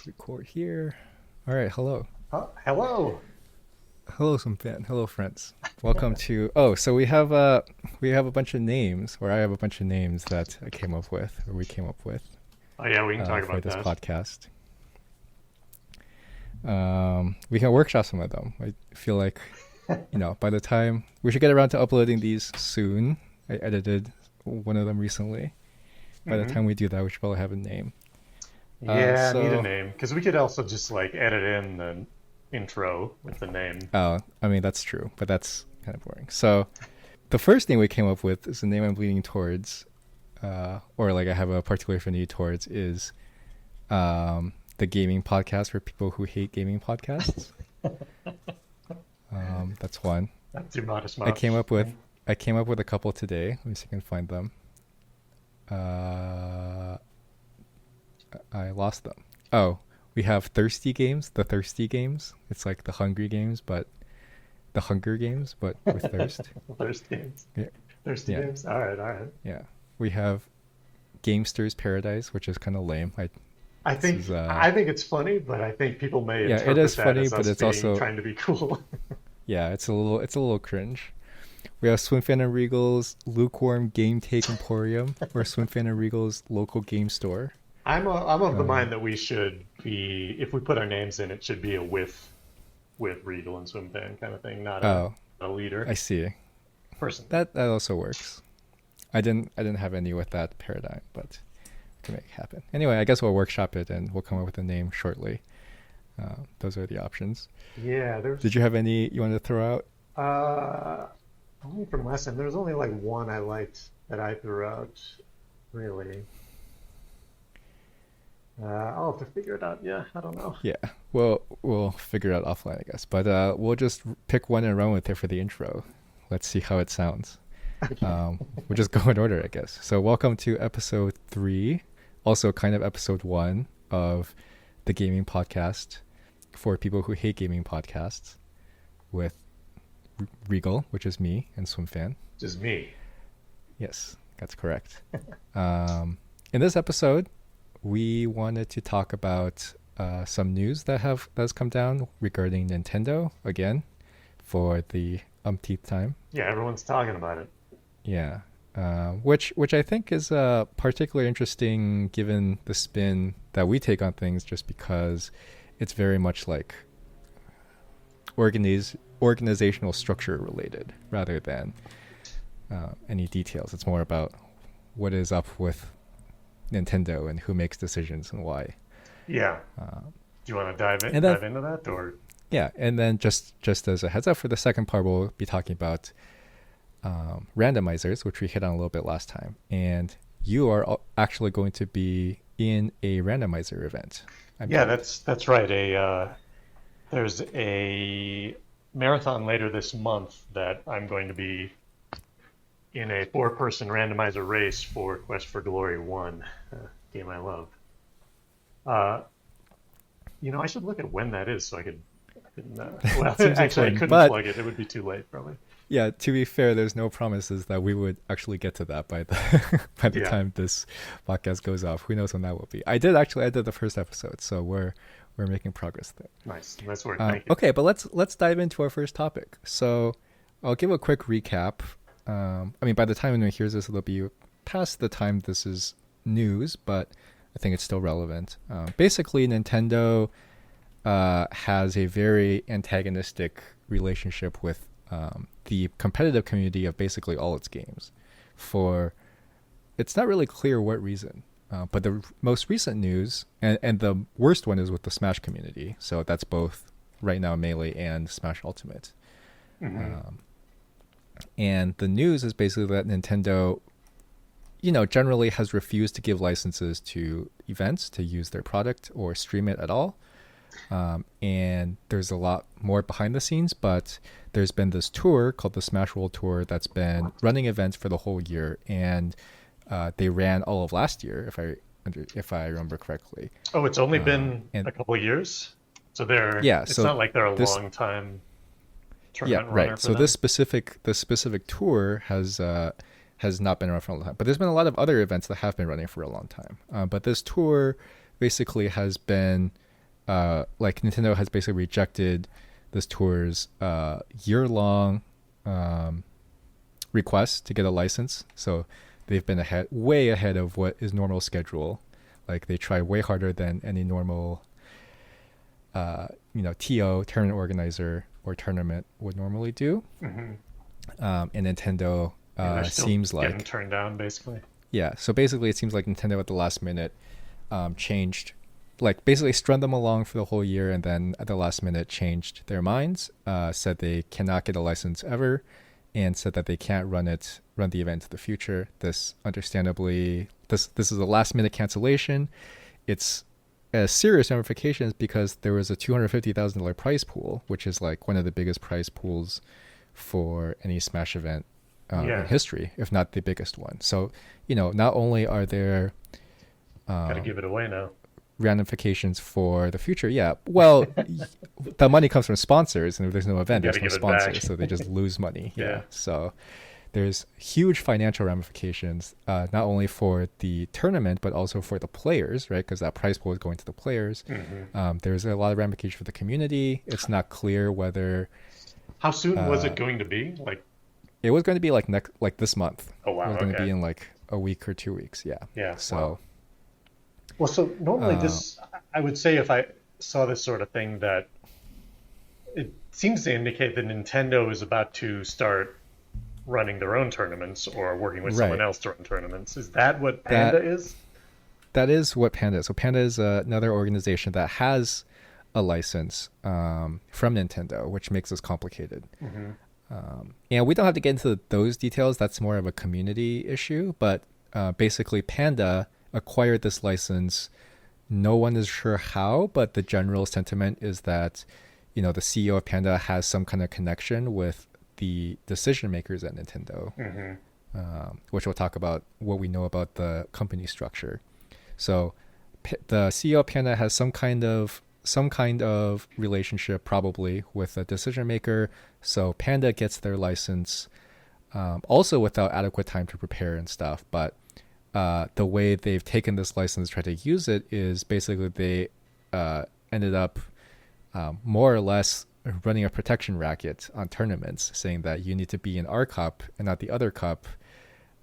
Record here. All right. Hello. Hello. Hello, some fan. Hello, friends. Welcome to. Oh, so we have a bunch of names, or I have a bunch of names that I came up with, or we came up with, Oh yeah, we can talk for about this that. podcast. We can workshop some of them. I feel like, by the time we should get around to uploading these soon. I edited one of them recently. By the Hmm. time we do that, we should probably have a name. Yeah, need a So, name because we could also just like edit in the intro with the name. I mean that's true, but that's kind of boring. So the first name we came up with is the name I'm leaning towards, or like I have a particular affinity towards, is the gaming podcast for people who hate gaming podcasts. That's one. That's your modest I mouse. came up with Right? I came up with a couple today. Let me see if I can find them. Uh, I lost them. Oh, we have Thirsty Games. The Thirsty Games. It's like the Hungry Games, but the Hunger Games, but with thirst. Thirsty games. Yeah, Thirsty yeah, games. All right, all right. yeah. We have Gamesters Paradise, which is kind of lame. I This think is I think it's funny, but I think people may yeah, it interpret is that funny, as but us it's being also trying to be cool. yeah, it's a little cringe. We have Swimfan and Regal's lukewarm game take emporium, or Swimfan and Regal's local game store. I'm of the Um, mind that we should be if we put our names in, it should be a with Regal and Swimfan kind of thing, not oh, a leader I see. person. That also works. I didn't have any with that paradigm, but we can make it happen. Anyway, I guess we'll workshop it and we'll come up with a name shortly. Those are the options. Yeah, Did there's you have any you wanted to throw out? Uh, only from last time. There was only like one I liked that I threw out, really. I'll have to figure it out. Yeah, I don't know. Yeah. Well, we'll figure it out offline, I guess. But we'll just pick one and run with it for the intro. Let's see how it sounds. We'll just go in order, I guess. So, welcome to episode 3, also kind of episode 1 of the gaming podcast for people who hate gaming podcasts with Regal, which is me, and Swimfan. Just me. Yes, that's correct. In this episode, we wanted to talk about some news that's come down regarding Nintendo again for the umpteenth time. Yeah, everyone's talking about it. Yeah, which I think is particularly interesting given the spin that we take on things, just because it's very much like organizational structure related rather than any details. It's more about what is up with Nintendo and who makes decisions and why. Yeah. Uh, Do you want to dive and then dive into that, or yeah, and then just as a heads up for the second part, we'll be talking about randomizers, which we hit on a little bit last time. And you are actually going to be in a randomizer event, I'm yeah, told. that's right. There's a marathon later this month that I'm going to be in a four-person randomizer race for Quest for Glory 1, game I love. Uh, I should look at when that is so I could. Well, It seems actually, I important, couldn't but plug it. It would be too late, probably. yeah, to be fair, there's no promises that we would actually get to that by the by the Yeah, time this podcast goes off. Who knows when that will be? I did the first episode, so we're making progress there. nice work. Thank you. Okay, but let's dive into our first topic. So I'll give a quick recap. I mean, by the time anyone hears this, it'll be past the time this is news, but I think it's still relevant. Basically, Nintendo has a very antagonistic relationship with the competitive community of basically all its games. For it's not really clear what reason, but the most recent news, and the worst one is with the Smash community. So that's both right now Melee and Smash Ultimate. Hmm. Um, and the news is basically that Nintendo, generally has refused to give licenses to events to use their product or stream it at all. And there's a lot more behind the scenes, but there's been this tour called the Smash World Tour that's been running events for the whole year, and they ran all of last year, if I remember correctly. Oh, it's only been And a couple of years, so they're. yeah, It's so not like they're a this long time yeah, tournament runner right. for So them. this specific tour has not been around for a long time, but there's been a lot of other events that have been running for a long time. But this tour basically has been like Nintendo has basically rejected this tour's year-long request to get a license. So they've been way ahead of what is normal schedule. Like they try way harder than any normal, TO, tournament organizer or tournament would normally do. Mm-hmm. And Nintendo seems like getting turned down, basically. Yeah, so basically it seems like Nintendo at the last minute changed, like basically strung them along for the whole year, and then at the last minute changed their minds, said they cannot get a license ever, and said that they can't run the event in the future. This understandably, this is a last minute cancellation. It's a serious ramifications because there was a $250,000 prize pool, which is like one of the biggest prize pools for any Smash event in history, if not the biggest one. So, not only are there gotta give it away now. ramifications for the future, well, the money comes from sponsors, and if there's no event, there's no sponsors, so they just lose money. So there's huge financial ramifications, not only for the tournament but also for the players, right? Because that prize pool is going to the players. Mm-hmm. There's a lot of ramifications for the community. It's not clear whether. How soon was it going to be? Like, it was going to be like this month. Oh wow! It was going to be in like a week or 2 weeks. Yeah. So. Wow. Well, so normally I would say if I saw this sort of thing, that it seems to indicate that Nintendo is about to start running their own tournaments or working with someone else to run tournaments. Is that what Panda is? That is what Panda is. So Panda is another organization that has a license from Nintendo, which makes this complicated. Mm-hmm. And we don't have to get into those details. That's more of a community issue. But basically, Panda acquired this license. No one is sure how, but the general sentiment is that, the CEO of Panda has some kind of connection with the decision makers at Nintendo, which we'll talk about what we know about the company structure. So the CEO of Panda has some kind of relationship probably with a decision maker. So Panda gets their license also without adequate time to prepare and stuff. But the way they've taken this license, tried to use it, is basically they ended up more or less running a protection racket on tournaments, saying that you need to be in our cup and not the other cup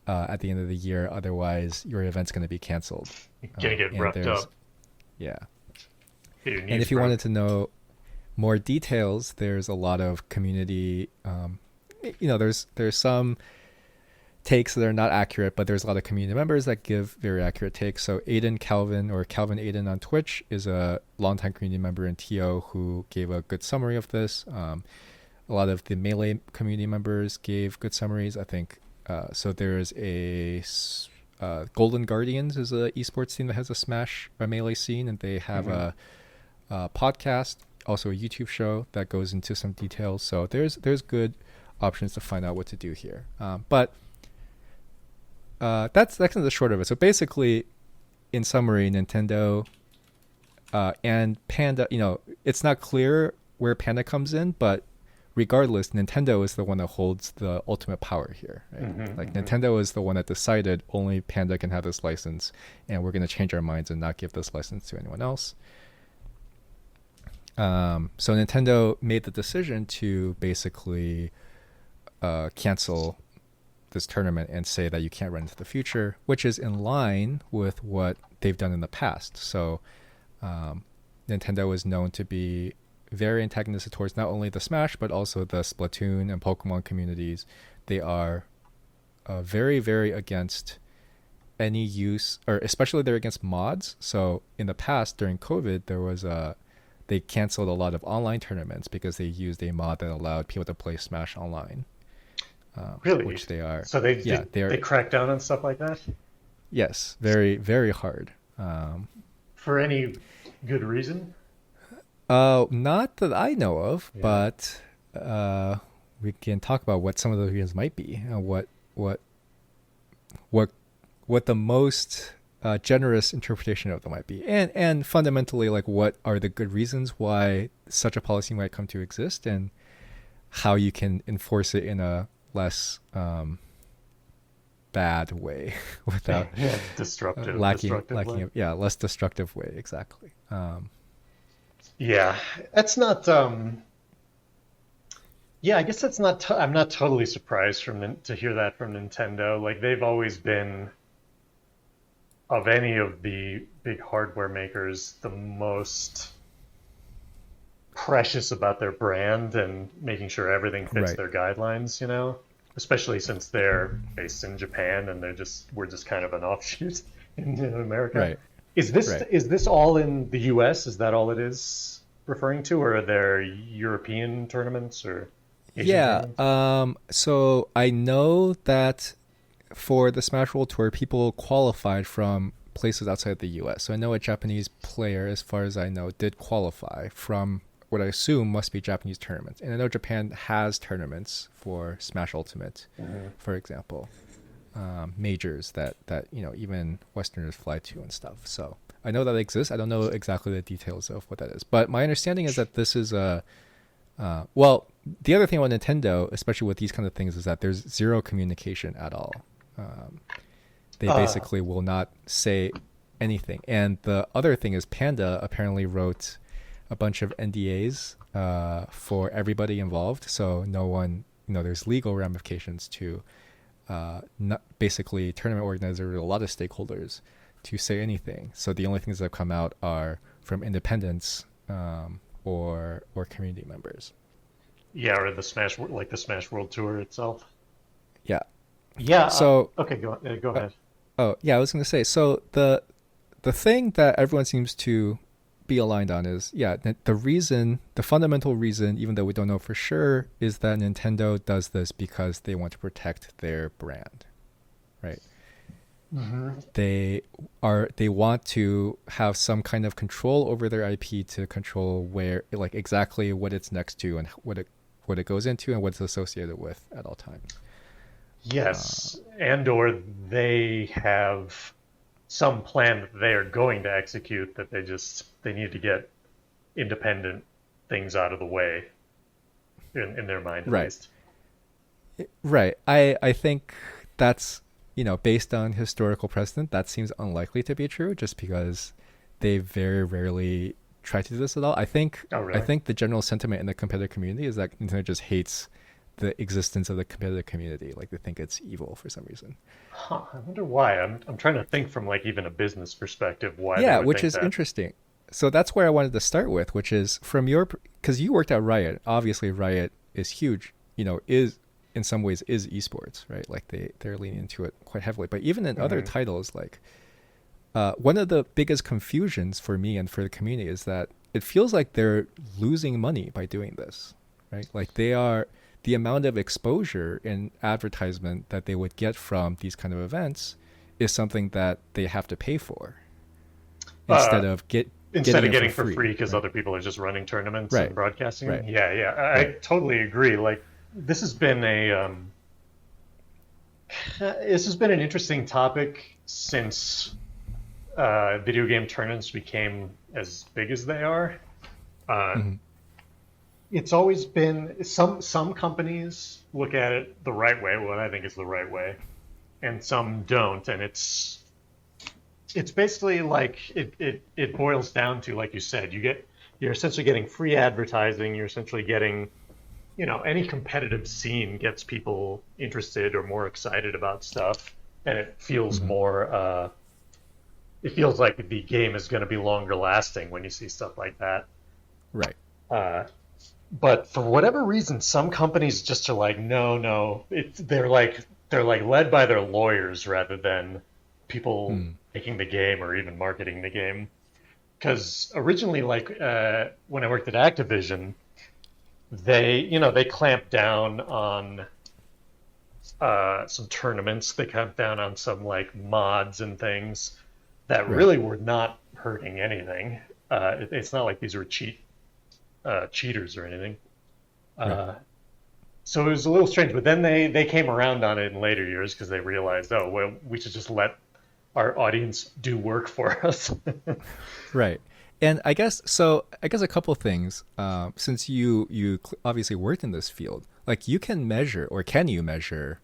at the end of the year, otherwise your event's going to be canceled. You're gonna get roughed up. Yeah. And if you wanted to know more details, there's a lot of community. There's some takes that are not accurate, but there's a lot of community members that give very accurate takes. So Calvin Aiden on Twitch is a longtime community member in TO who gave a good summary of this. A lot of the Melee community members gave good summaries, I think. So there's a Golden Guardians is a esports team that has a Melee scene, and they have a podcast, also a YouTube show that goes into some details. So there's good options to find out what to do here. But that's kind of the short of it. So basically, in summary, Nintendo and Panda, it's not clear where Panda comes in, but regardless, Nintendo is the one that holds the ultimate power here. Right? Nintendo is the one that decided only Panda can have this license, and we're going to change our minds and not give this license to anyone else. So Nintendo made the decision to basically cancel this tournament and say that you can't run into the future, which is in line with what they've done in the past. So Nintendo is known to be very antagonistic towards not only the Smash but also the Splatoon and Pokemon communities. They are very, very against any use, or especially they're against mods. So in the past, during COVID, they canceled a lot of online tournaments because they used a mod that allowed people to play Smash online. Really? Which they are. So they crack down on stuff like that? Yes, very, very hard. For any good reason? Not that I know of, but we can talk about what some of the reasons might be, and what the most generous interpretation of them might be, and fundamentally, like, what are the good reasons why such a policy might come to exist, and how you can enforce it in a less bad way without destructive less destructive way, exactly. Yeah, that's not. Yeah, I guess that's not. I'm not totally surprised to hear that from Nintendo. Like they've always been, of any of the big hardware makers, the most precious about their brand and making sure everything fits Right. their guidelines. Especially since they're based in Japan and we're just kind of an offshoot in America. Right. Right. Is this all in the U.S.? Is that all it is referring to, or are there European tournaments or Asian Yeah. tournaments? So I know that for the Smash World Tour, people qualified from places outside the U.S. So I know a Japanese player, as far as I know, did qualify from what I assume must be Japanese tournaments. And I know Japan has tournaments for Smash Ultimate, Hmm. for example, majors that even Westerners fly to and stuff. So I know that exists. I don't know exactly the details of what that is, but my understanding is that this is a well. The other thing about Nintendo, especially with these kind of things, is that there's zero communication at all. Um, they Uh, basically will not say anything. And the other thing is, Panda apparently wrote a bunch of NDAs for everybody involved, so no one, there's legal ramifications to not basically tournament organizers, a lot of stakeholders, to say anything. So the only things that have come out are from independents or community members. yeah, or like the Smash World Tour itself. Yeah. Yeah. So, Okay, go uh, ahead. oh yeah, I was going to say. So the thing that everyone seems to be aligned on is, yeah, the fundamental reason, even though we don't know for sure, is that Nintendo does this because they want to protect their brand, right? Hmm. They want to have some kind of control over their IP, to control where, like, exactly what it's next to and what it goes into and what it's associated with at all times. Uh, Yes, and or they have some plan that they are going to execute that they need to get independent things out of the way in their mind at right. least. Right. I think that's, based on historical precedent, that seems unlikely to be true, just because they very rarely try to do this at all. Oh, I really? think the general sentiment in the competitive community is that Nintendo just hates the existence of the competitive community. Like, they think it's evil for some reason. Huh, I wonder why. I'm trying to think from like even a business perspective why they Yeah, would which think is that. interesting. So that's where I wanted to start with, which is from because you worked at Riot. Obviously, Riot is huge. Is in some ways is esports, right? Like they're leaning into it quite heavily. But even in other Hmm. titles, like one of the biggest confusions for me and for the community is that it feels like they're losing money by doing this, right? Like the amount of exposure and advertisement that they would get from these kind of events is something that they have to pay for Uh, instead of Instead getting of it for getting for free free, because right? other people are just running tournaments and Right, broadcasting them. right, Yeah, yeah, I right. totally agree. Like this has been a this has been an interesting topic since video game tournaments became as big as they are. Uh, Hmm. it's always been some companies look at it the right way, what I think is the right way, and some don't. And it's basically like it boils down to, like you said, you're essentially getting free advertising. You're essentially getting, any competitive scene gets people interested or more excited about stuff, and Hmm. it feels like the game is going to be longer lasting when you see stuff like that. Right. Uh, but for whatever reason, some companies just are like, no, no. They're like led by their lawyers rather than people Mm. making the game or even marketing the game. Because originally, like when I worked at Activision, they clamped down on some tournaments. They clamped down on some like mods and things that Right. really were not hurting anything. It's not like these were cheaters or anything. Right. Uh, so it was a little strange, but then they came around on it in later years because they realized, oh well, we should just let our audience do work for us. Right. And I guess so. I guess a couple things. Since obviously worked in this field, like, you can measure, or can you measure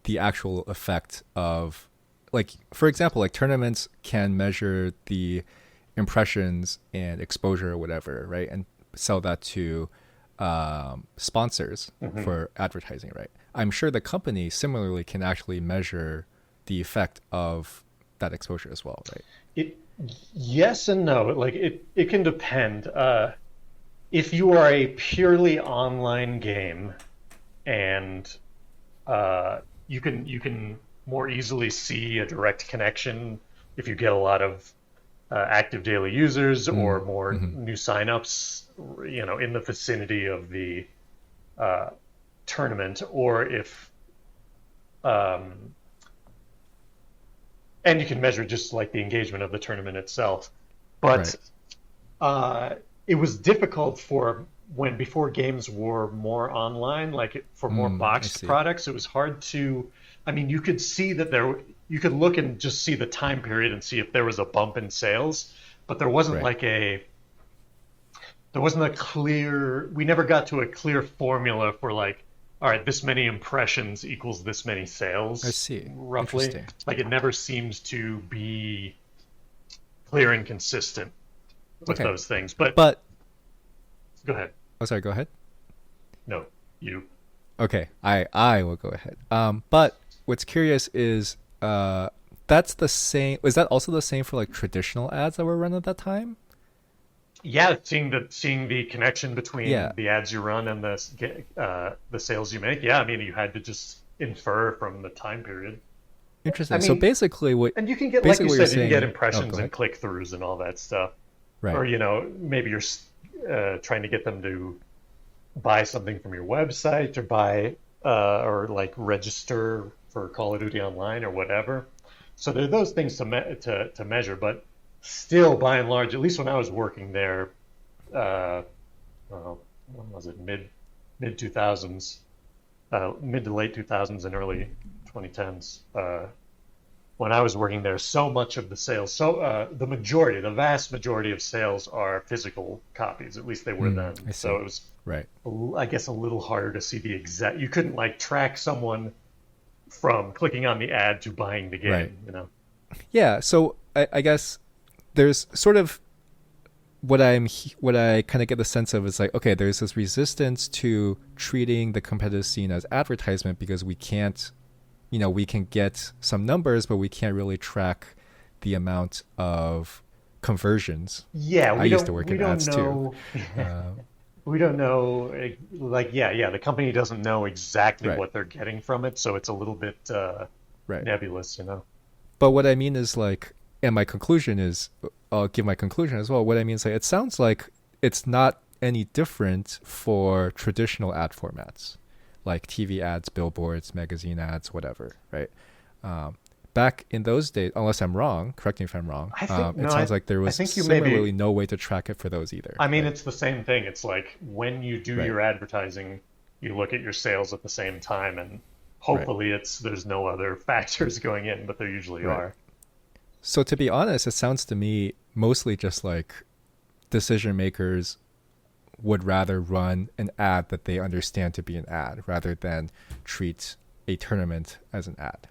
the actual effect of, like, for example, like, tournaments can measure the impressions and exposure or whatever, right? And sell that to sponsors Hmm. for advertising, right? I'm sure the company similarly can actually measure the effect of that exposure as well, right? It Yes and no. Like it can depend. If you are a purely online game and you can more easily see a direct connection if you get a lot of active daily users or Mm. more Hmm. new signups, in the vicinity of the uh, tournament, or if um, and you can measure just like the engagement of the tournament itself. But Right. uh, it was difficult for when before games were more online, like for more I boxed see. products, it was hard to. I mean, you could see that you could look and just see the time period and see if there was a bump in sales, but Right. there wasn't a clear, we never got to a clear formula for like, all right, this many impressions equals this many I sales, see. roughly. Interesting. Like it never seems to be clear and consistent with Okay. those things. But But go ahead. oh, sorry. Go ahead. No, you. Okay, I will go ahead. But what's curious is that's the same. Was that also the same for like traditional ads that were run at that time? Yeah, seeing the connection Yeah, between the ads you run and the sales you make. Yeah, I mean, you had to just infer from the time period. I interesting. So mean, and you can get, like basically you what you're said, you can get saying. Oh, go impressions and ahead. click-throughs and all that stuff. Right. Or, maybe you're trying to get them to buy something from your website or or like register for Call of Duty Online or whatever. So there are those things to measure, but still, by and large, at least when I was working there, uh, when was it, mid 2000s, mid to late 2000s and early 2010s. When I was working there, so much of the sales, the vast majority of sales are physical copies. At least they were then. I So see. it was, Right. I guess, a little harder to see the exact. You couldn't like track someone from clicking on the ad to buying the Right. game. Yeah. So I guess there's sort of what I kind of get the sense of is like, okay, there's this resistance to treating the competitive scene as advertisement because we can't, we can get some numbers, but we can't really track the amount of conversions. Yeah, I used to work we in don't ads too. know. Uh, We don't know, like, yeah, the company doesn't know exactly right, what they're getting from it, so it's a little bit right. nebulous. But what I mean is like, and my conclusion is, I'll give my conclusion as well. What I mean is like, it sounds like it's not any different for traditional ad formats, like TV ads, billboards, magazine ads, whatever, right? Um, Back in those days, unless I'm wrong, correct me if I'm wrong. I think no, It sounds like there I was think you similarly maybe. no way to track it for those either, I mean, right? it's the same thing. It's like when you do Right, your advertising, you look at your sales at the same time, and right, hopefully there's no other factors going in, but there usually right. are. So to be honest, it sounds to me mostly just like decision makers would rather run an ad that they understand to be an ad rather than treat a tournament as an ad,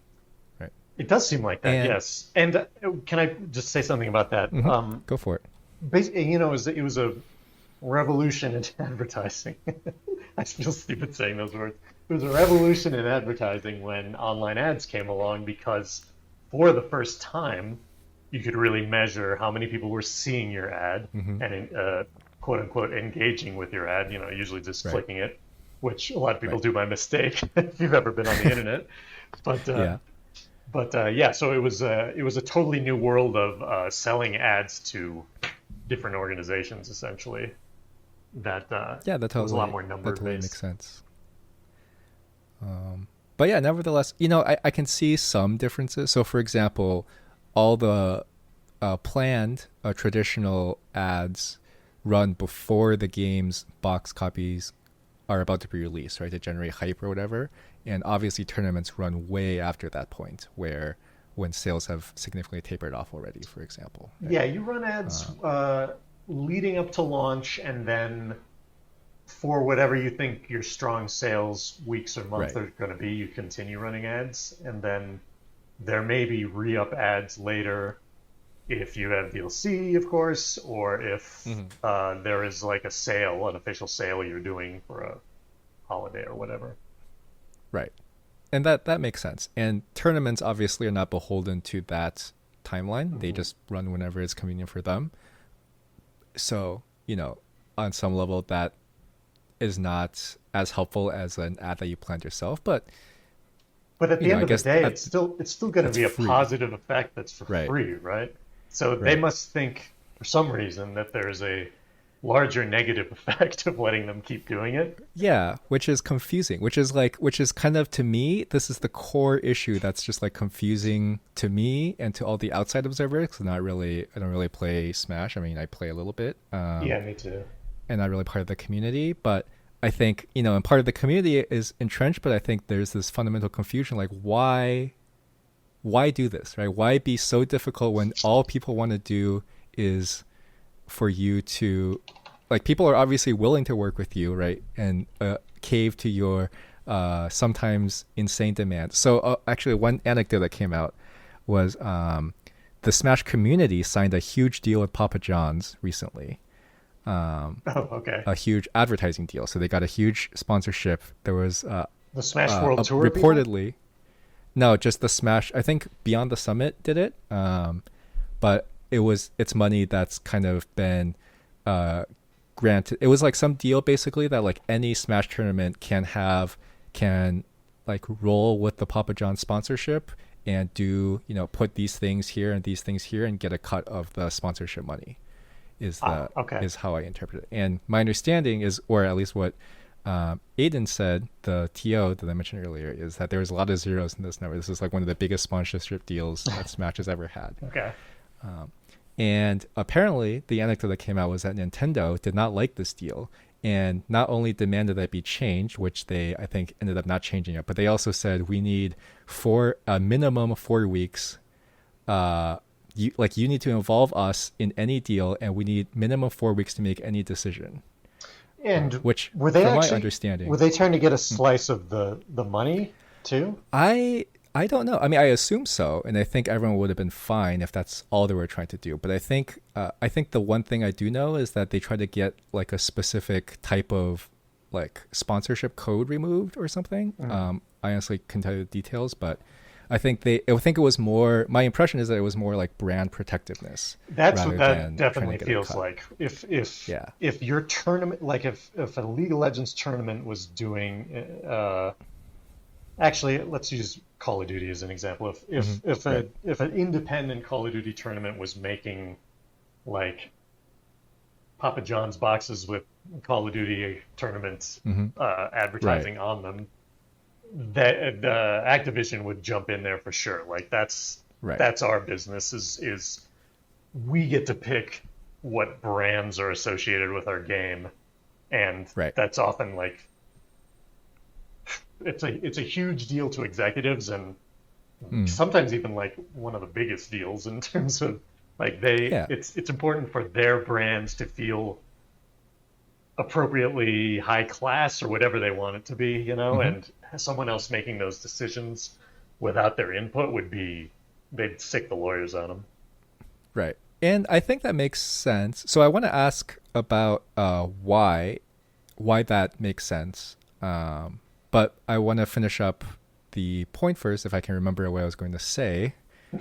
right? It does seem like that, And yes. And can I just say something about that? go for it. Basically, it was a revolution in advertising. I feel stupid saying those words. It was a revolution in advertising when online ads came along because for the first time, you could really measure how many people were seeing your ad Hmm. and quote unquote engaging with your ad, usually just Right, clicking it, which a lot of people right. do by mistake if you've ever been on the internet. But Yeah, yeah, so it was a totally new world of selling ads to different organizations essentially that yeah, was a lot more number that totally makes based. sense. But yeah, nevertheless, I can see some differences. So, for example, all the planned traditional ads run before the game's box copies are about to be released, right, to generate hype or whatever. And obviously, tournaments run way after that point, where when sales have significantly tapered off already, for example, right? Yeah, you run ads leading up to launch, and then for whatever you think your strong sales weeks or months Right. are going to be, you continue running ads, and then there may be re-up ads later if you have DLC, of course, or if Hmm. there is like a sale, an official sale you're doing for a holiday or whatever. Right. And that makes sense. And tournaments obviously are not beholden to that timeline. They Hmm. just run whenever it's convenient for them. So, on some level that is not as helpful as an ad that you planned yourself, but But at the I end of the guess day, it's still going to that's be a free. positive effect that's for Right. free, right? So they Right. must think for some reason that there's a larger negative effect of letting them keep doing it. Yeah, which is confusing, which is kind of, to me, this is the core issue that's just like confusing to me and to all the outside observers. 'Cause I don't really play Smash. I mean, I play a little bit, Yeah, me too. and not really part of the community. But I think, and part of the community is entrenched, but I think there's this fundamental confusion, like why do this, right? Why be so difficult when all people want to do is for you to, like, people are obviously willing to work with you, right? And cave to your sometimes insane demands. So actually, one anecdote that came out was the Smash community signed a huge deal with Papa John's recently, Oh, okay. a huge advertising deal. So they got a huge sponsorship. There was The Smash World Tour people? reportedly, no, just the Smash. I think Beyond the Summit did it, but it's money that's kind of been uh, granted. It was like some deal basically that like any Smash tournament can like roll with the Papa John sponsorship and do, put these things here and these things here and get a cut of the sponsorship money Ah, okay. is how I interpret it. And my understanding is, or at least what Aiden said, the TO that I mentioned earlier, is that there was a lot of zeros in this number. This is like one of the biggest sponsorship deals that Smash has ever had. Okay. Um, and apparently, the anecdote that came out was that Nintendo did not like this deal and not only demanded that it be changed, which they, I think, ended up not changing it, but they also said we need a minimum of 4 weeks. You need to involve us in any deal, and we need minimum 4 weeks to make any decision. And Which, were they from my actually were understanding, they trying to get a slice of the money too? I don't know. I mean, I assume so, and I think everyone would have been fine if that's all they were trying to do. But I think the one thing I do know is that they tried to get like a specific type of like sponsorship code removed or something. Mm. I honestly can tell you the details, but I think it was more. My impression is that it was more like brand protectiveness That's what rather that than trying to definitely get a feels cut. like. If Yeah. if your tournament, like if a League of Legends tournament was doing, actually, let's use Call of Duty as an example. If Hmm. if if Right. a if an independent Call of Duty tournament was making like Papa John's boxes with Call of Duty tournament Hmm. Right. advertising on them, that Activision would jump in there for sure. Like Right. that's our business is we get to pick what brands are associated with our game, and Right. that's often like it's a huge deal to executives and Mm. sometimes even like one of the biggest deals in terms of like they Yeah. it's important for their brands to feel appropriately high class or whatever they want it to be, Hmm. and someone else making those decisions without their input would be they'd sick the lawyers on them. Right. And I think that makes sense. So I want to ask about why that makes sense. But I want to finish up the point first, if I can remember what I was going to say,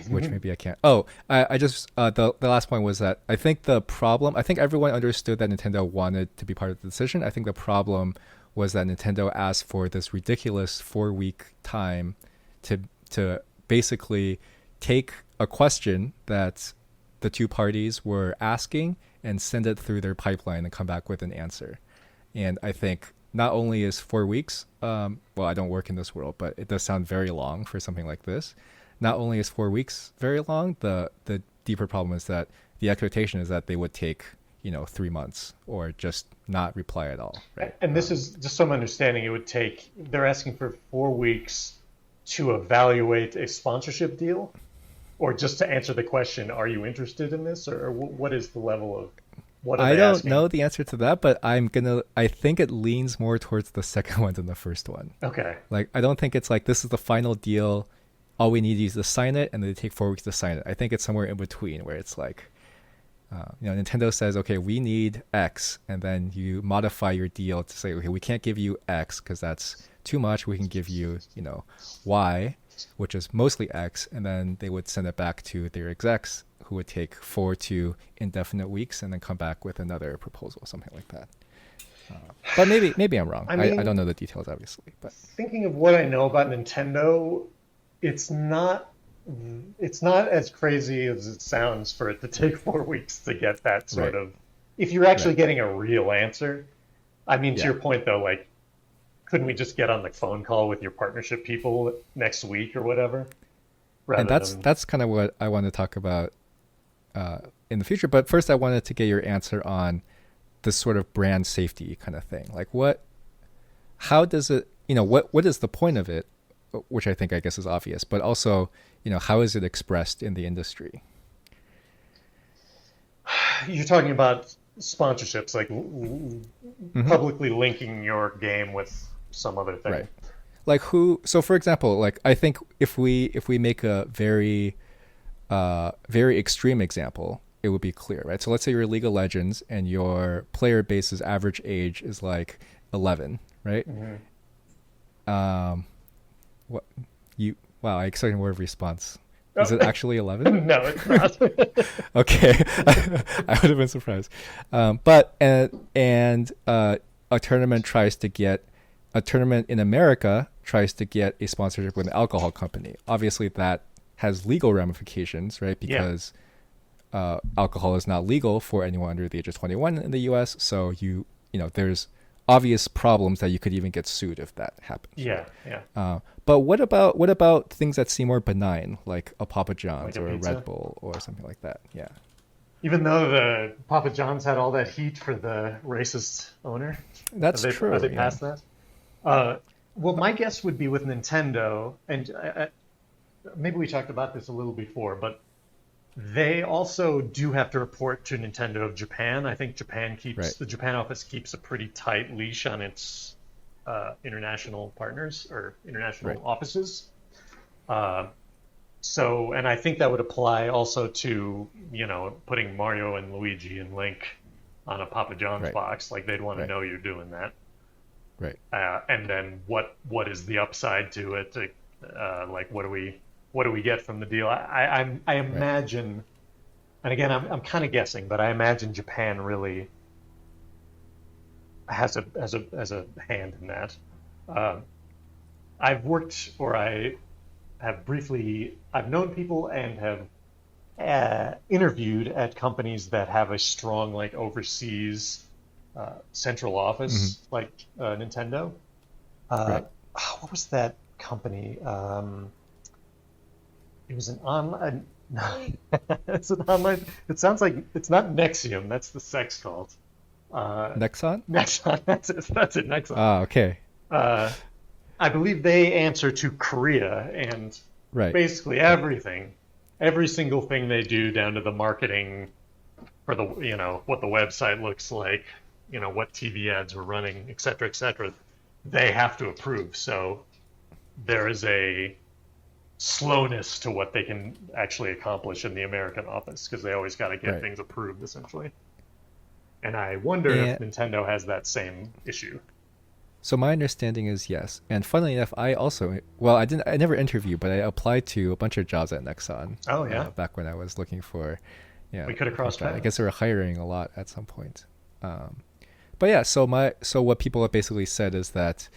which maybe I can't. Oh, I just the last point was that I think the problem. I think everyone understood that Nintendo wanted to be part of the decision. I think the problem was that Nintendo asked for this ridiculous 4 week time to to basically take a question that the two parties were asking and send it through their pipeline and come back with an answer. And I think not only is 4 weeks, well, I don't work in this world, but it does sound very long for something like this. Not only is 4 weeks very long, the deeper problem is that the expectation is that they would take 3 months or just not reply at all, right? And this is just some understanding. It would take, they're asking for 4 weeks to evaluate a sponsorship deal, or just to answer the question, are you interested in this? Or what is the level of, what are I they don't asking? know the answer to that, but I think it leans more towards the second one than the first one. Okay. Like, I don't think it's like this is the final deal. all we need is to sign it, and they take 4 weeks to sign it. I think it's somewhere in between where it's like, Nintendo says, okay, we need X, and then you modify your deal to say, okay, we can't give you X because that's too much. We can give you, Y, which is mostly X, and then they would send it back to their execs, who would take 4 to indefinite weeks and then come back with another proposal, something like that. But maybe I'm wrong. I don't know the details, obviously. But thinking of what I know about Nintendo, it's not as crazy as it sounds for it to take 4 weeks to get that sort of. If you're actually getting a real answer, I mean, to your point though, like, couldn't we just get on the phone call with your partnership people next week or whatever? And that's kind of what I want to talk about in the future. But first, I wanted to get your answer on this sort of brand safety kind of thing. Like, how does it? What is the point of it? Which I guess is obvious, but also, how is it expressed in the industry? You're talking about sponsorships, like publicly linking your game with some other thing. Right. Like who? So for example, like I think if we make a very extreme example, it would be clear, right? So let's say you're League of Legends and your player base's average age is like 11, right? Mm-hmm. Wow, I expected more of a response. Is it actually 11? No, it's not. Okay. I would have been surprised. But a tournament in America tries to get a sponsorship with an alcohol company. Obviously that has legal ramifications, right? Because alcohol is not legal for anyone under the age of 21 in the US. So there's obvious problems that you could even get sued if that happens. Yeah, right? yeah. But what about things that seem more benign, like a Papa John's or a Red Bull or something like that? Yeah. Even though the Papa John's had all that heat for the racist owner. That's true. Have they passed that? Well, my guess would be with Nintendo, and maybe we talked about this a little before, but they also do have to report to Nintendo of Japan. I think the Japan office keeps a pretty tight leash on its international partners or international offices. So, and I think that would apply also to, putting Mario and Luigi and Link on a Papa John's box. Like they'd want to know you're doing that. Right. And then what is the upside to it? Like what do we get from the deal? I imagine, and again I'm kind of guessing, but I imagine Japan really has a hand in that. I've known people and have interviewed at companies that have a strong like overseas central office, like Nintendo. What was that company? It was an online. It's an online. It sounds like it's not Nexium. That's the sex cult. Nexon? Nexon. That's it. Nexon. Ah, okay. I believe they answer to Korea and basically everything, every single thing they do, down to the marketing for the what the website looks like, what TV ads we're running, et cetera, they have to approve. So there is a slowness to what they can actually accomplish in the American office because they always got to get things approved, essentially. And I wonder if Nintendo has that same issue. So my understanding is yes. And funnily enough, I never interviewed, but I applied to a bunch of jobs at Nexon. Oh, yeah. Back when I was looking for, we could have crossed paths. I guess they were hiring a lot at some point. But yeah, so what people have basically said is that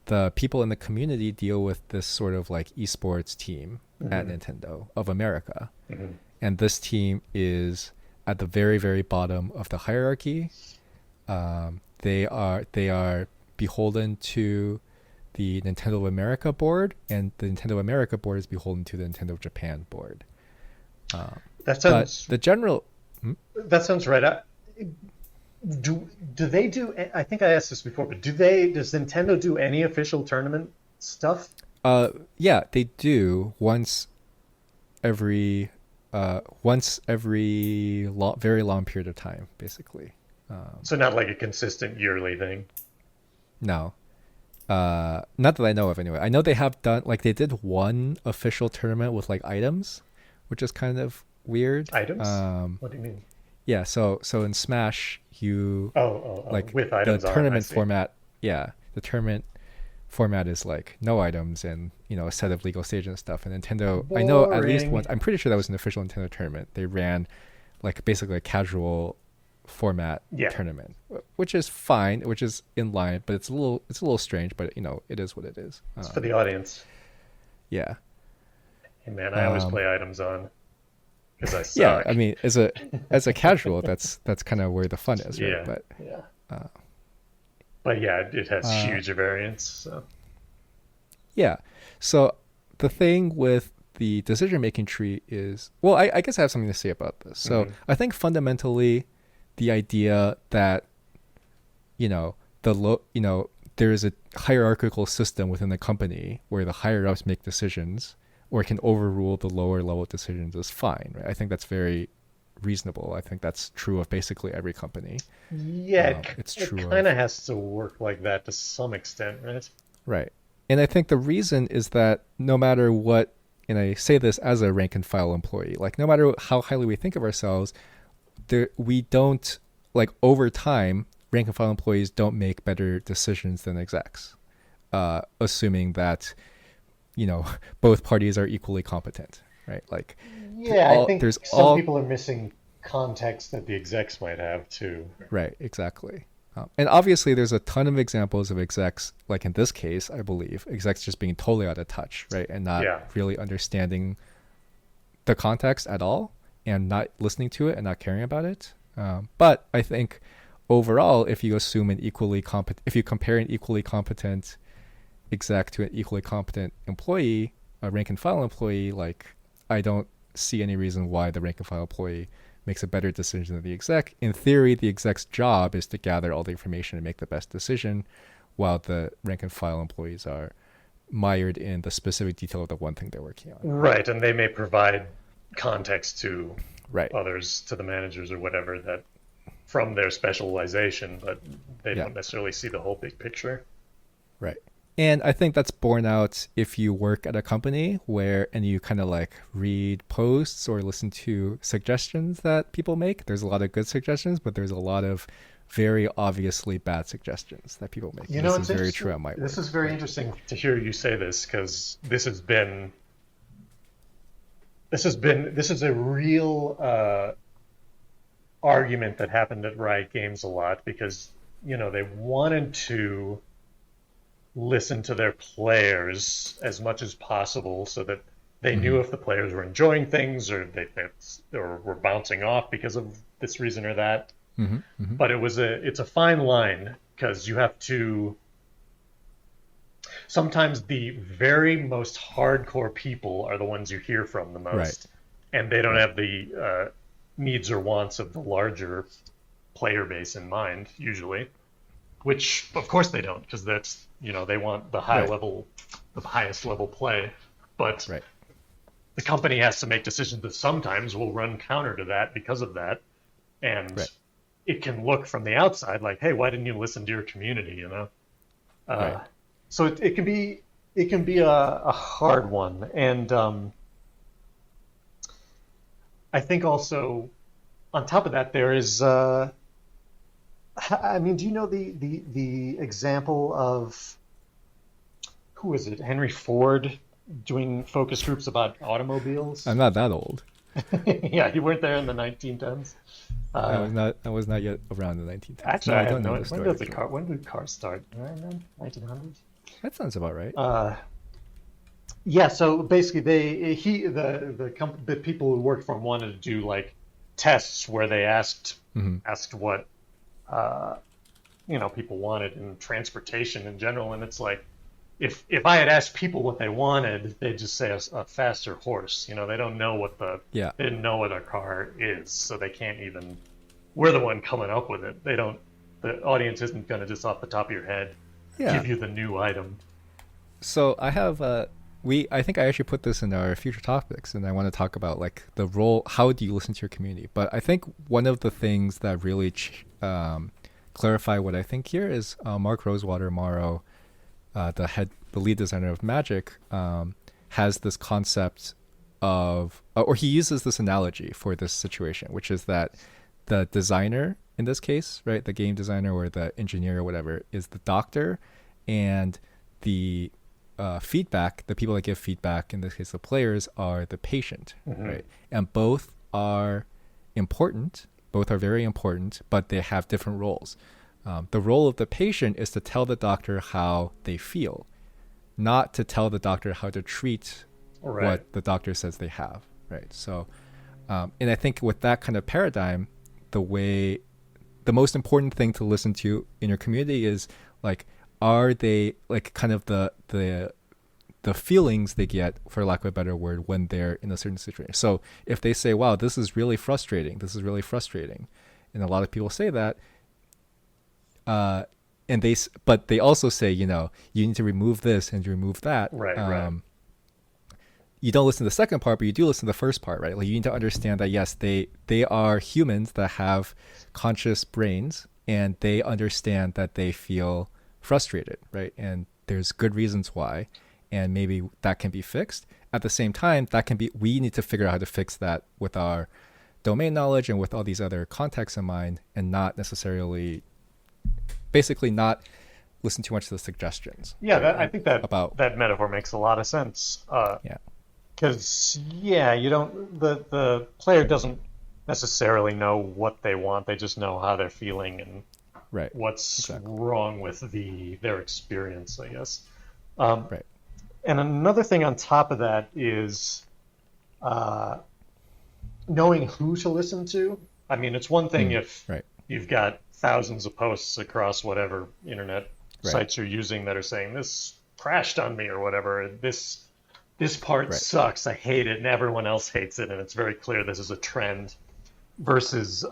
the people in the community deal with this sort of like esports team at Nintendo of America. And this team is at the very, very bottom of the hierarchy. They are beholden to the Nintendo of America board, and the Nintendo of America board is beholden to the Nintendo of Japan board. That sounds. The general. That sounds right. Do they do? I think I asked this before, but does Nintendo do any official tournament stuff? Yeah, they do once every very long period of time, basically. So not like a consistent yearly thing. No. Not that I know of anyway. I know they have done like they did one official tournament with like items, which is kind of weird. Items? What do you mean? Yeah, so in Smash you Oh, like with the items on, I tournament see. format, yeah, the tournament format is like no items and a set of legal stages and stuff. And Nintendo, I know at least Boring. once, I'm pretty sure that was an official Nintendo tournament. They ran like basically a casual format Yeah, tournament, which is fine, which is in line, but it's a little strange, but it is what it is. it's for the audience. Yeah. Hey man, I always Um, play items on because I yeah, suck. I mean, as a casual, that's kind of where the fun is, right? Yeah, But yeah. uh, But yeah, it has uh, huge variance. So. yeah. So the thing with the decision making tree is, well, I guess I have something to say about this. So Hmm. I think fundamentally, the idea that the there is a hierarchical system within the company where the higher ups make decisions or can overrule the lower level decisions is fine, right? I think that's very reasonable. I think that's true of basically every company. Yeah, It's it true kind of of has to work like that to some extent, right? right. And I think the reason is that no matter what, and I say this as a rank and file employee, like no matter how highly we think of ourselves, we don't, like, over time rank and file employees don't make better decisions than execs, assuming that both parties are equally competent, right? Like Yeah, I think there's some all people are missing context that the execs might have too. right, exactly. And obviously there's a ton of examples of execs, like in this case I believe execs just being totally out of touch, right, and not Yeah. really understanding the context at all and not listening to it and not caring about it. But I think overall, if you assume if you compare an equally competent exec to an equally competent employee, a rank and file employee, like I don't see any reason why the rank and file employee makes a better decision than the exec. In theory, the exec's job is to gather all the information and make the best decision, while the rank and file employees are mired in the specific detail of the one thing they're working on. Right, and they may provide context to Right. others, to the managers or whatever, that from their specialization, but they Yeah. don't necessarily see the whole big picture. Right. And I think that's borne out if you work at a company and you kind of like read posts or listen to suggestions that people make. There's a lot of good suggestions, but there's a lot of very obviously bad suggestions that people make. You And know, this is it's very true interesting. at my This work, is very right? interesting to hear you say this because this is a real argument that happened at Riot Games a lot because they wanted to listen to their players as much as possible so that they Mm-hmm. knew if the players were enjoying things or were bouncing off because of this reason or that. Mm-hmm. Mm-hmm. But it's a fine line because you have to sometimes the very most hardcore people are the ones you hear from the Right. most, and they don't Right. have the needs or wants of the larger player base in mind usually. Which of course they don't, because that's they want Right. the highest level play. But Right. the company has to make decisions that sometimes will run counter to that because of that, and Right. it can look from the outside like, hey, why didn't you listen to your community? Right. So it can be a hard one, and I think also on top of that there is. I mean, do you know the example of who is it? Henry Ford doing focus groups about automobiles? I'm not that old. Yeah, you weren't there in the 1910s. I Uh, was not. I was not yet around the 1910s. actually, No, I I have don't know no. the When story does the actually. car? When did cars start? 1900s. That sounds about right. Yeah. So basically, the people who worked for him wanted to do like tests where they Mm-hmm. asked what uh, people wanted in transportation in general, and it's like if I had asked people what they wanted, they'd just say a faster horse. They don't know Yeah. they didn't know what a car is, so they can't even. We're the one coming up with it. They don't. The audience isn't going to just off the top of your head Yeah. give you the new item. So I have I think I actually put this in our future topics, and I want to talk about like the role. How do you listen to your community? But I think one of the things that really clarify what I think here is Mark Rosewater Morrow the lead designer of Magic, has this concept of, or he uses this analogy for this situation, which is that the designer in this case, right, the game designer or the engineer or whatever, is the doctor, and the feedback, the people that give feedback, in this case the players, are the patient, right? And both are important, both are very important, but they have different roles. The role of the patient is to tell the doctor how they feel, not to tell the doctor how to treat what the doctor says they have, right? So, and I think with that kind of paradigm, the most important thing to listen to in your community is like, are they like kind of the feelings they get, for lack of a better word, when they're in a certain situation. So if they say, wow, this is really frustrating, and a lot of people say that, but they also say, you need to remove this and remove that. Right. You don't listen to the second part, but you do listen to the first part, right? Like, you need to understand that, yes, they are humans that have conscious brains, and they understand that they feel frustrated, right? And there's good reasons why, and maybe that can be fixed. At the same time, we need to figure out how to fix that with our domain knowledge and with all these other contexts in mind, and not necessarily, basically not listen too much to the suggestions. Yeah, right? I think that metaphor makes a lot of sense. Because you don't, the player doesn't necessarily know what they want. They just know how they're feeling and what's wrong with their experience, I guess. Right. And another thing on top of that is knowing who to listen to. I mean, it's one thing if you've got thousands of posts across whatever internet sites you're using that are saying, this crashed on me or whatever, this part sucks, I hate it, and everyone else hates it, and it's very clear this is a trend, versus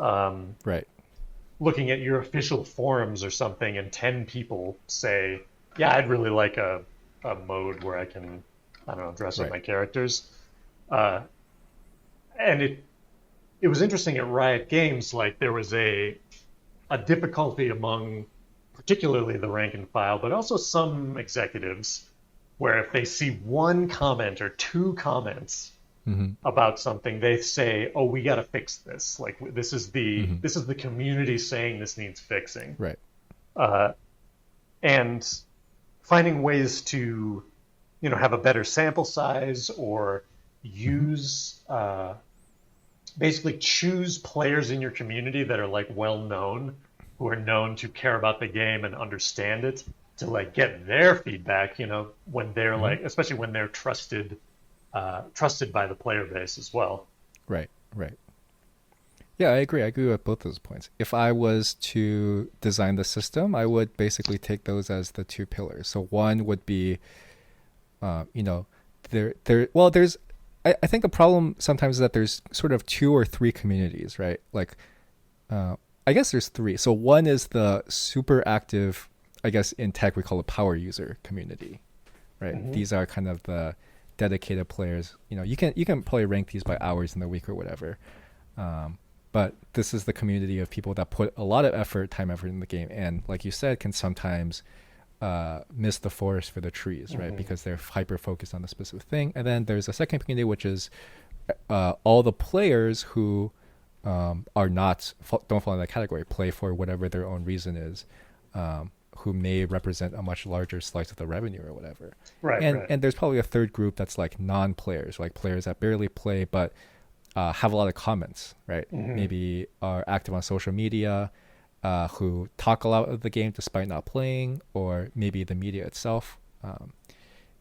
looking at your official forums or something and 10 people say, yeah, I'd really like a mode where I can, I don't know, dress up my characters. And it was interesting at Riot Games, like there was a difficulty among particularly the rank and file, but also some executives, where if they see one comment or two comments about something, they say, "Oh, we got to fix this. Like this is the community saying this needs fixing." Right. And finding ways to, have a better sample size, or use basically choose players in your community that are like well known, who are known to care about the game and understand it, to like get their feedback, when they're like, especially when they're trusted by the player base as well. Right. Yeah, I agree with both those points. If I was to design the system, I would basically take those as the two pillars. So one would be, there's I think the problem sometimes is that there's sort of 2 or 3 communities, right? Like, I guess there's 3. So one is the super active, I guess in tech we call it power user community, right? These are kind of the dedicated players. You can probably rank these by hours in the week or whatever. But this is the community of people that put a lot of time, effort in the game, and like you said, can sometimes miss the forest for the trees, right? Because they're hyper focused on the specific thing. And then there's a second community, which is all the players who don't fall in that category, play for whatever their own reason is, who may represent a much larger slice of the revenue or whatever. And there's probably a third group that's like non-players, like players that barely play but have a lot of comments, right? Maybe are active on social media, who talk a lot of the game despite not playing, or maybe the media itself.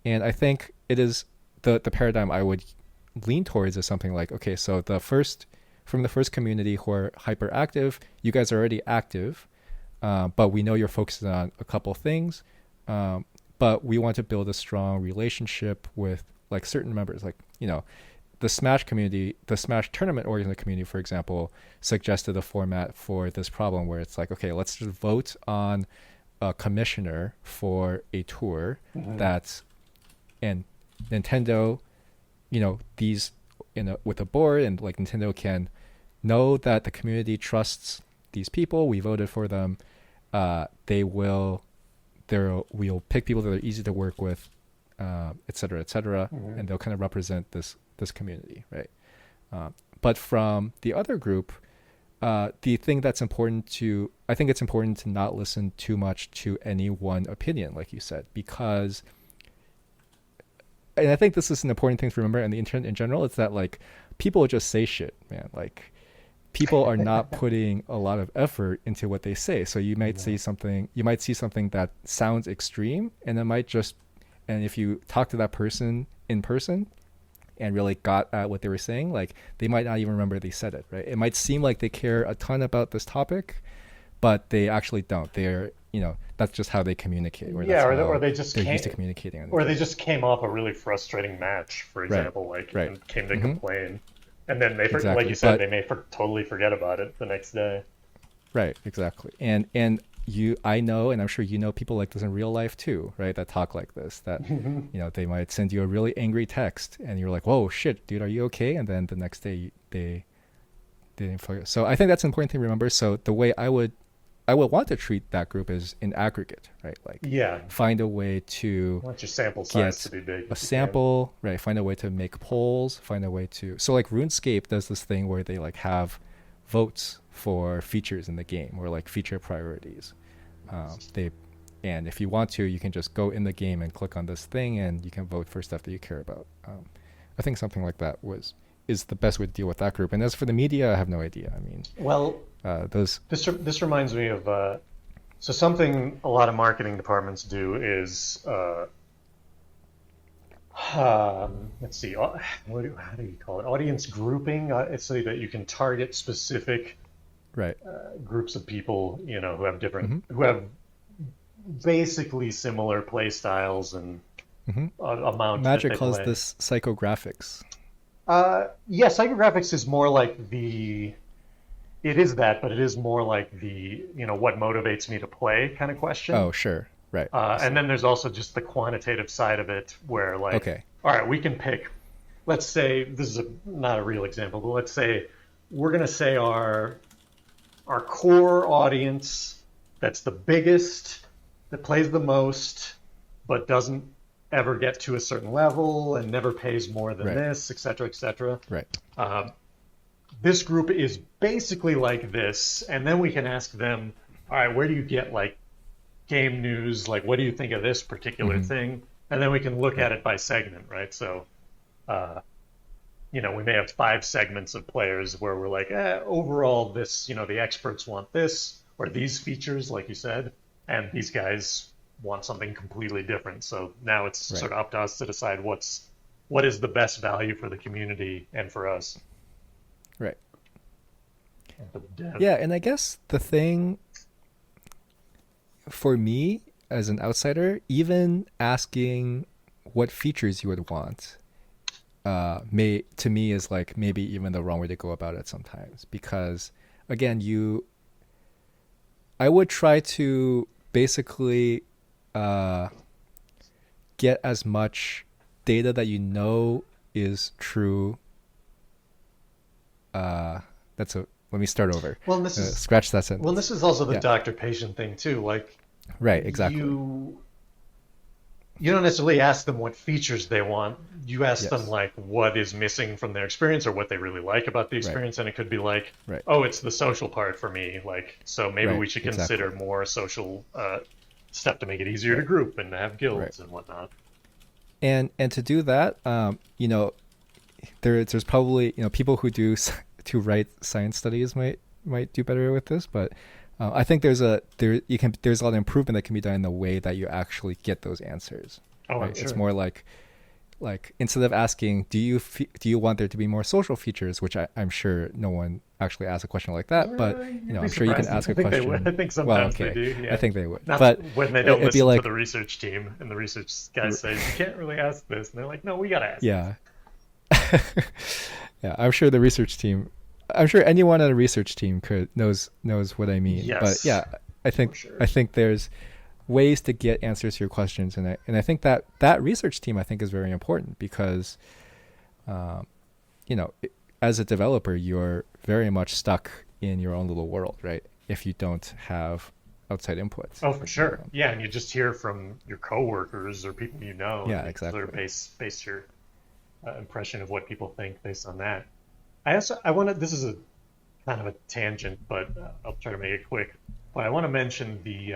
And I think it is the paradigm I would lean towards is something like, okay, so from the first community who are hyper active, you guys are already active, but we know you're focusing on a couple things, but we want to build a strong relationship with like certain members, like, the Smash community, the Smash tournament organizing community, for example, suggested a format for this problem where it's like, okay, let's just vote on a commissioner for a tour and Nintendo, these, with a board, and like Nintendo can know that the community trusts these people. We voted for them. They will we'll pick people that are easy to work with, et cetera, Mm-hmm. and they'll kind of represent this community, right? But from the other group, the thing that's I think it's important to not listen too much to any one opinion, like you said, because, and I think this is an important thing to remember on the internet in general, it's that like people just say shit, man. Like people are not putting a lot of effort into what they say. So you might see something that sounds extreme, and and if you talk to that person in person and really got at what they were saying, like they might not even remember they said it, right? It might seem like they care a ton about this topic, but they actually don't. They're, that's just how they communicate. Or Yeah, that's or how they just they're came, used to communicating. or they just came off a really frustrating match, for Right, example, like right. and came to Mm-hmm. complain, and then they, like Exactly. you said, But they may totally forget about it the next day. right, exactly. And I know, and I'm sure you know people like this in real life too, right? That talk like this, that, they might send you a really angry text and you're like, whoa, shit, dude, are you okay? And then the next day they didn't forget. So I think that's an important thing to remember. So the way I would want to treat that group is in aggregate, right? Like Yeah, find a way to I want your sample size to get be big a if you can. sample, right? Find a way to make polls, find a way to, so like RuneScape does this thing where they like have votes for features in the game, or like feature priorities. They And if you want to, you can just go in the game and click on this thing, and you can vote for stuff that you care about. I think something like that is the best way to deal with that group. And as for the media, I have no idea. I mean, Well, those. this reminds me of so something a lot of marketing departments do is let's see, how do you call it? Audience grouping. It's so that you can target specific Right. groups of people, who have different, Mm-hmm. who have basically similar play styles and Mm-hmm. amount that Magic they calls play. this psychographics. Yeah, psychographics is more like it is that, but it is more like what motivates me to play kind of question. Oh, sure. Right. I And see. then there's also just the quantitative side of it where, like, Okay. all right, we can pick, let's say, this is not a real example, but let's say we're going to say our core audience that's the biggest, that plays the most, but doesn't ever get to a certain level and never pays more than Right. this, et cetera, et cetera. Right. This group is basically like this, and then we can ask them, all right, where do you get like game news? Like, what do you think of this particular Mm-hmm. thing? And then we can look at Right. it by segment, right? So, we may have 5 segments of players where we're like, overall, this, the experts want this or these features, like you said, and these guys want something completely different. So now it's Right. sort of up to us to decide what is the best value for the community and for us. Right. And for the dev. Yeah, and I guess the thing for me as an outsider, even asking what features you would want, may to me is like maybe even the wrong way to go about it sometimes, because again, I would try to basically get as much data that is true. Let me start over. Well, this is Scratch that sentence. Well, this is also the Yeah. doctor-patient thing too. Like, Right, exactly. you don't necessarily ask them what features they want. You ask Yes. them like what is missing from their experience or what they really like about the Right. experience, and it could be like, Right. oh, it's the social part for me. Like, so maybe Right, we should exactly. consider more social stuff to make it easier to group and to have guilds Right. and whatnot. And to do that, there's probably people who to write science studies might do better with this, but I think there's a lot of improvement that can be done in the way that you actually get those answers. Oh, Right? I'm sure. It's more like instead of asking, do you want there to be more social features, which I'm sure no one actually asks a question like that, but You'd I'm be sure you can surprised. ask a I think they question. would. I think Well, sometimes okay, they do. Yeah. I think they would, Not but when they don't it'd be listen like, to the research team and the research guy says you can't really ask this, and they're like, no, we gotta ask. yeah. Yeah, I'm sure anyone on a research team knows what I mean. Yes. But yeah, I think For sure. I think there's ways to get answers to your questions, and I think that research team I think is very important because, as a developer, you're very much stuck in your own little world, right? If you don't have outside input. Oh, for sure. Yeah, and you just hear from your coworkers or people you know, Yeah, and you sort of exactly. base your impression of what people think based on that. I want to. This is a kind of a tangent, but I'll try to make it quick. But I want to mention the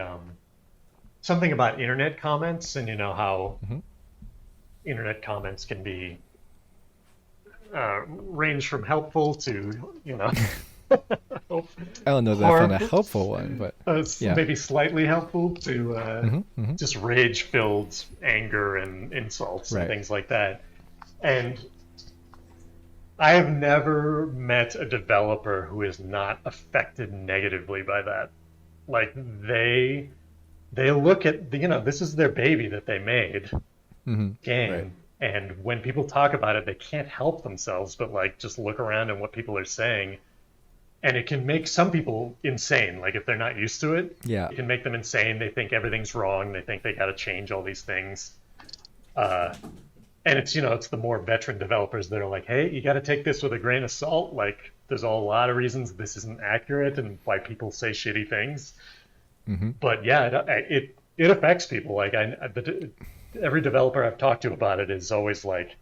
something about internet comments, and you know how Hmm. internet comments can be range from helpful to I don't know that I found a harmful, helpful one, but yeah. maybe slightly helpful to Hmm. Hmm. just rage-filled anger and insults and Right. things like that. And I have never met a developer who is not affected negatively by that. Like they look at this is their baby that they made Hmm. Right. game, and when people talk about it, they can't help themselves but like just look around and what people are saying, and it can make some people insane. Like if they're not used to it, Yeah. it can make them insane. They think everything's wrong. They think they got to change all these things. Uh, and it's the more veteran developers that are like, hey, you got to take this with a grain of salt. Like there's a lot of reasons this isn't accurate and why people say shitty things. Hmm. But yeah, it affects people. Like every developer I've talked to about it is always like,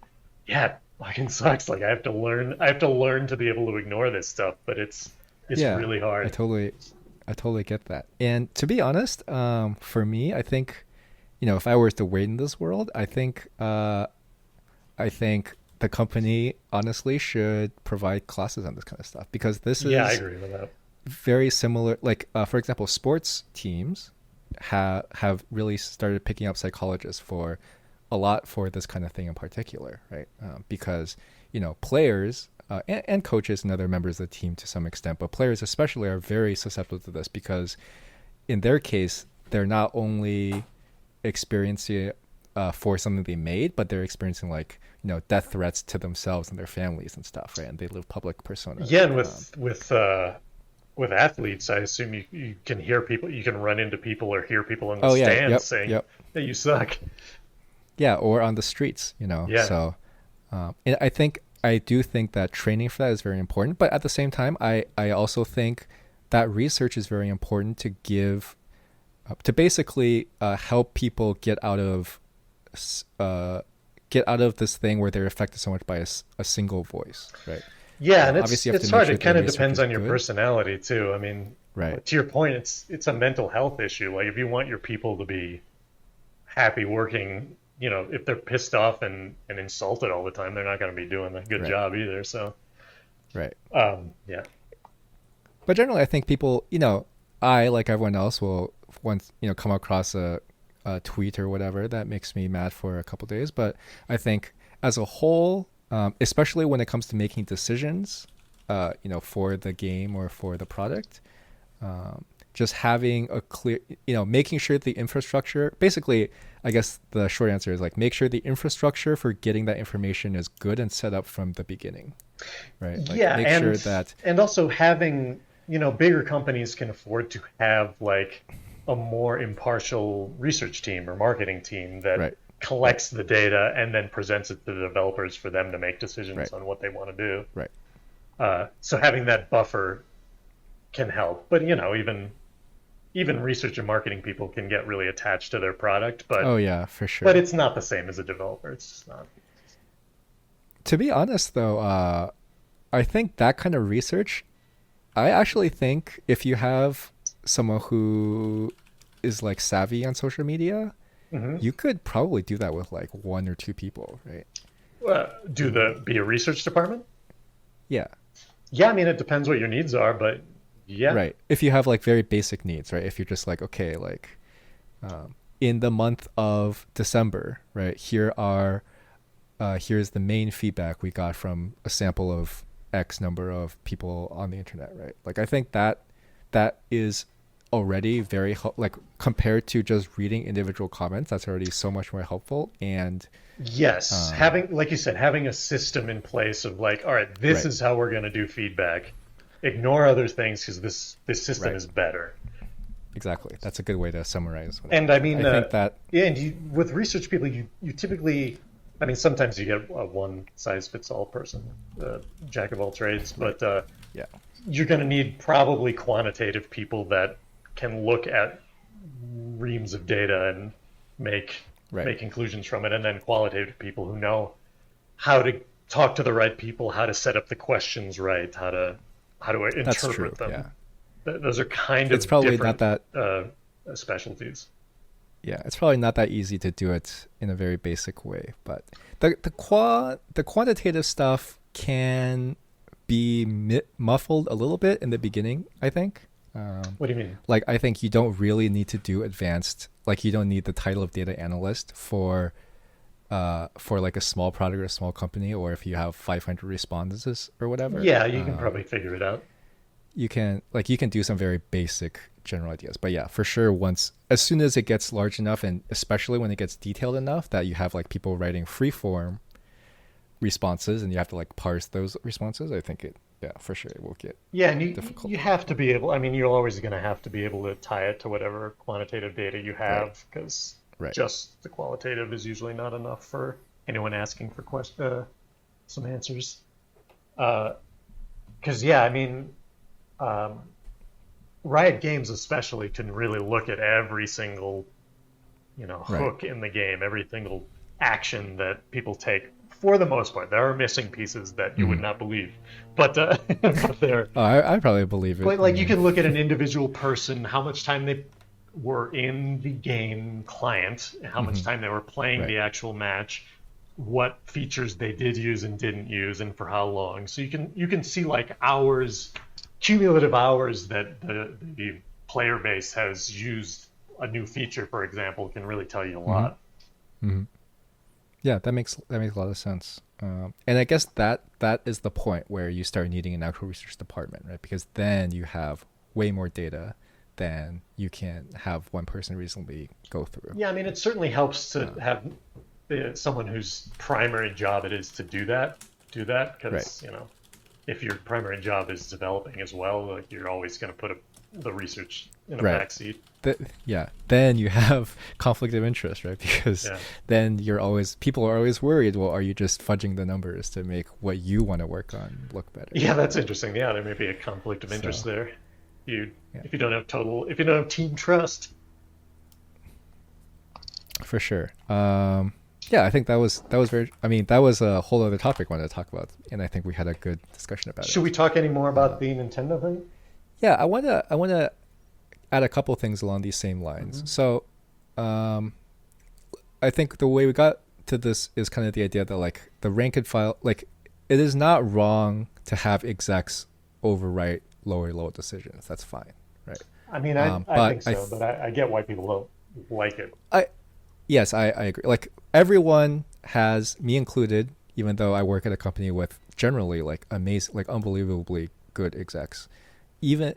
yeah, it fucking sucks. Like I have to learn to be able to ignore this stuff, but it's Yeah. really I hard. totally, I totally get that. And to be honest, for me, I think, if I were to wait in this world, I think the company honestly should provide classes on this kind of stuff because this Yeah, I is agree with that. very similar. Like, for example, sports teams have really started picking up psychologists for a lot for this kind of thing in particular, right? Because players and coaches and other members of the team to some extent, but players especially are very susceptible to this because in their case, they're not only experiencing it for something they made, but they're experiencing like death threats to themselves and their families and stuff, right? And they live public Yeah, personas. and with athletes, I assume you can hear people, you can run into people or hear people in the Oh yeah, stands yep, saying, yep, "Hey, you suck." yeah, or on the streets, Yeah, So, and I do think that training for that is very important, but at the same time, I also think that research is very important to give to basically help people s- uh, get out of this thing where they're affected so much by a single voice, right? yeah, and it's Obviously, you have to it's make hard. sure It that the kind of research depends is on your good, personality too. I mean, right? to your point, it's a mental health issue. Like if you want your people to be happy working, if they're pissed off and insulted all the time, they're not going to be doing a good Right, job either. So, right. yeah, But generally, I think people, I like everyone else will once come across a tweet or whatever that makes me mad for a couple days. But I think as a whole, especially when it comes to making decisions, for the game or for the product, just having a clear, making sure the infrastructure, basically, I guess the short answer is like make sure the infrastructure for getting that information is good and set up from the beginning, right? Like yeah, make sure and that, and also having bigger companies can afford to have like a more impartial research team or marketing team that right, right, collects the data and then presents it to the developers for them to make decisions right, on what they want to do. right. So having that buffer can help. But even research and marketing people can get really attached to their product, Oh but yeah, for but sure. it's not the same as a developer. It's just not. To be honest, though, I think that kind of research, I actually think if you have someone who is like savvy on social media, Hmm. you could probably do that with like one or two people, right? Do the be a research department? Yeah, Yeah, I mean it depends what your needs are, but yeah, right. If you have like very basic needs, right? If you're just like, okay, like in the month of December, right? Here's the main feedback we got from a sample of X number of people on the internet, right? Like I think that is already very like compared to just reading individual comments, that's already so much more helpful. And yes, um, having like you said, having a system in place of like, all right, this right, is how we're going to do feedback. Ignore other things because this system right, is better. exactly. That's a good way to summarize what I And meant. I Yeah, mean, I think that. yeah, and with research people, you typically, I mean, sometimes you get a one size fits all person, jack of all trades, Right. but Yeah. you're going to need probably quantitative people that can look at reams of data and make Right. conclusions from it, and then qualitative people who know how to talk to the right people, how to set up the questions right, how to That's true. interpret them. Yeah. Those are kind It's of probably not different that. specialties. Yeah, it's probably not that easy to do it in a very basic way, but the quantitative stuff can be muffled a little bit in the beginning, I think. What do you mean? Like, I think you don't really need to do advanced, like you don't need the title of data analyst for like a small product or a small company, or if you have 500 responses or whatever. Yeah, you can probably figure it out. You can do some very basic general ideas, but yeah, for sure, as soon as it gets large enough, and especially when it gets detailed enough that you have like people writing free form responses and you have to like parse those responses, I think for sure it will get difficult. You have to be able. I mean, you're always going to have to be able to tie it to whatever quantitative data you have, because Right. just the qualitative is usually not enough for anyone asking for some answers. Because yeah, I mean, Riot Games especially can really look at every single, hook in the game, every single action that people take. For the most part, there are missing pieces that you would not believe, but but they're. Oh, I probably believe it. But like, you can look at an individual person, how much time they were in the game client, how much time they were playing the actual match, what features they did use and didn't use, and for how long. So you can see like hours, cumulative hours that the player base has used a new feature, for example, can really tell you a lot. Mm-hmm. Yeah, that makes a lot of sense. And I guess that is the point where you start needing an actual research department, right? Because then you have way more data than you can have one person reasonably go through. Yeah, I mean, it certainly helps to have someone whose primary job it is to do that, because if your primary job is developing as well, like, you're always going to put the research in a backseat. Then you have conflict of interest, right? Because then people are always worried, well, are you just fudging the numbers to make what you want to work on look better? Yeah, that's interesting. Yeah, there may be a conflict of interest there. If you don't have team trust. For sure. Yeah, I think that was a whole other topic I wanted to talk about, and I think we had a good discussion about it. Should we talk any more about the Nintendo thing? Yeah, I want to add a couple things along these same lines. Mm-hmm. So, I think the way we got to this is kind of the idea that like the ranked file, like, it is not wrong to have execs overwrite lower level decisions. That's fine, right? I mean, I think so, but I get why people don't like it. Yes, I agree. Like, everyone has, me included, even though I work at a company with generally like amazing, like unbelievably good execs. Even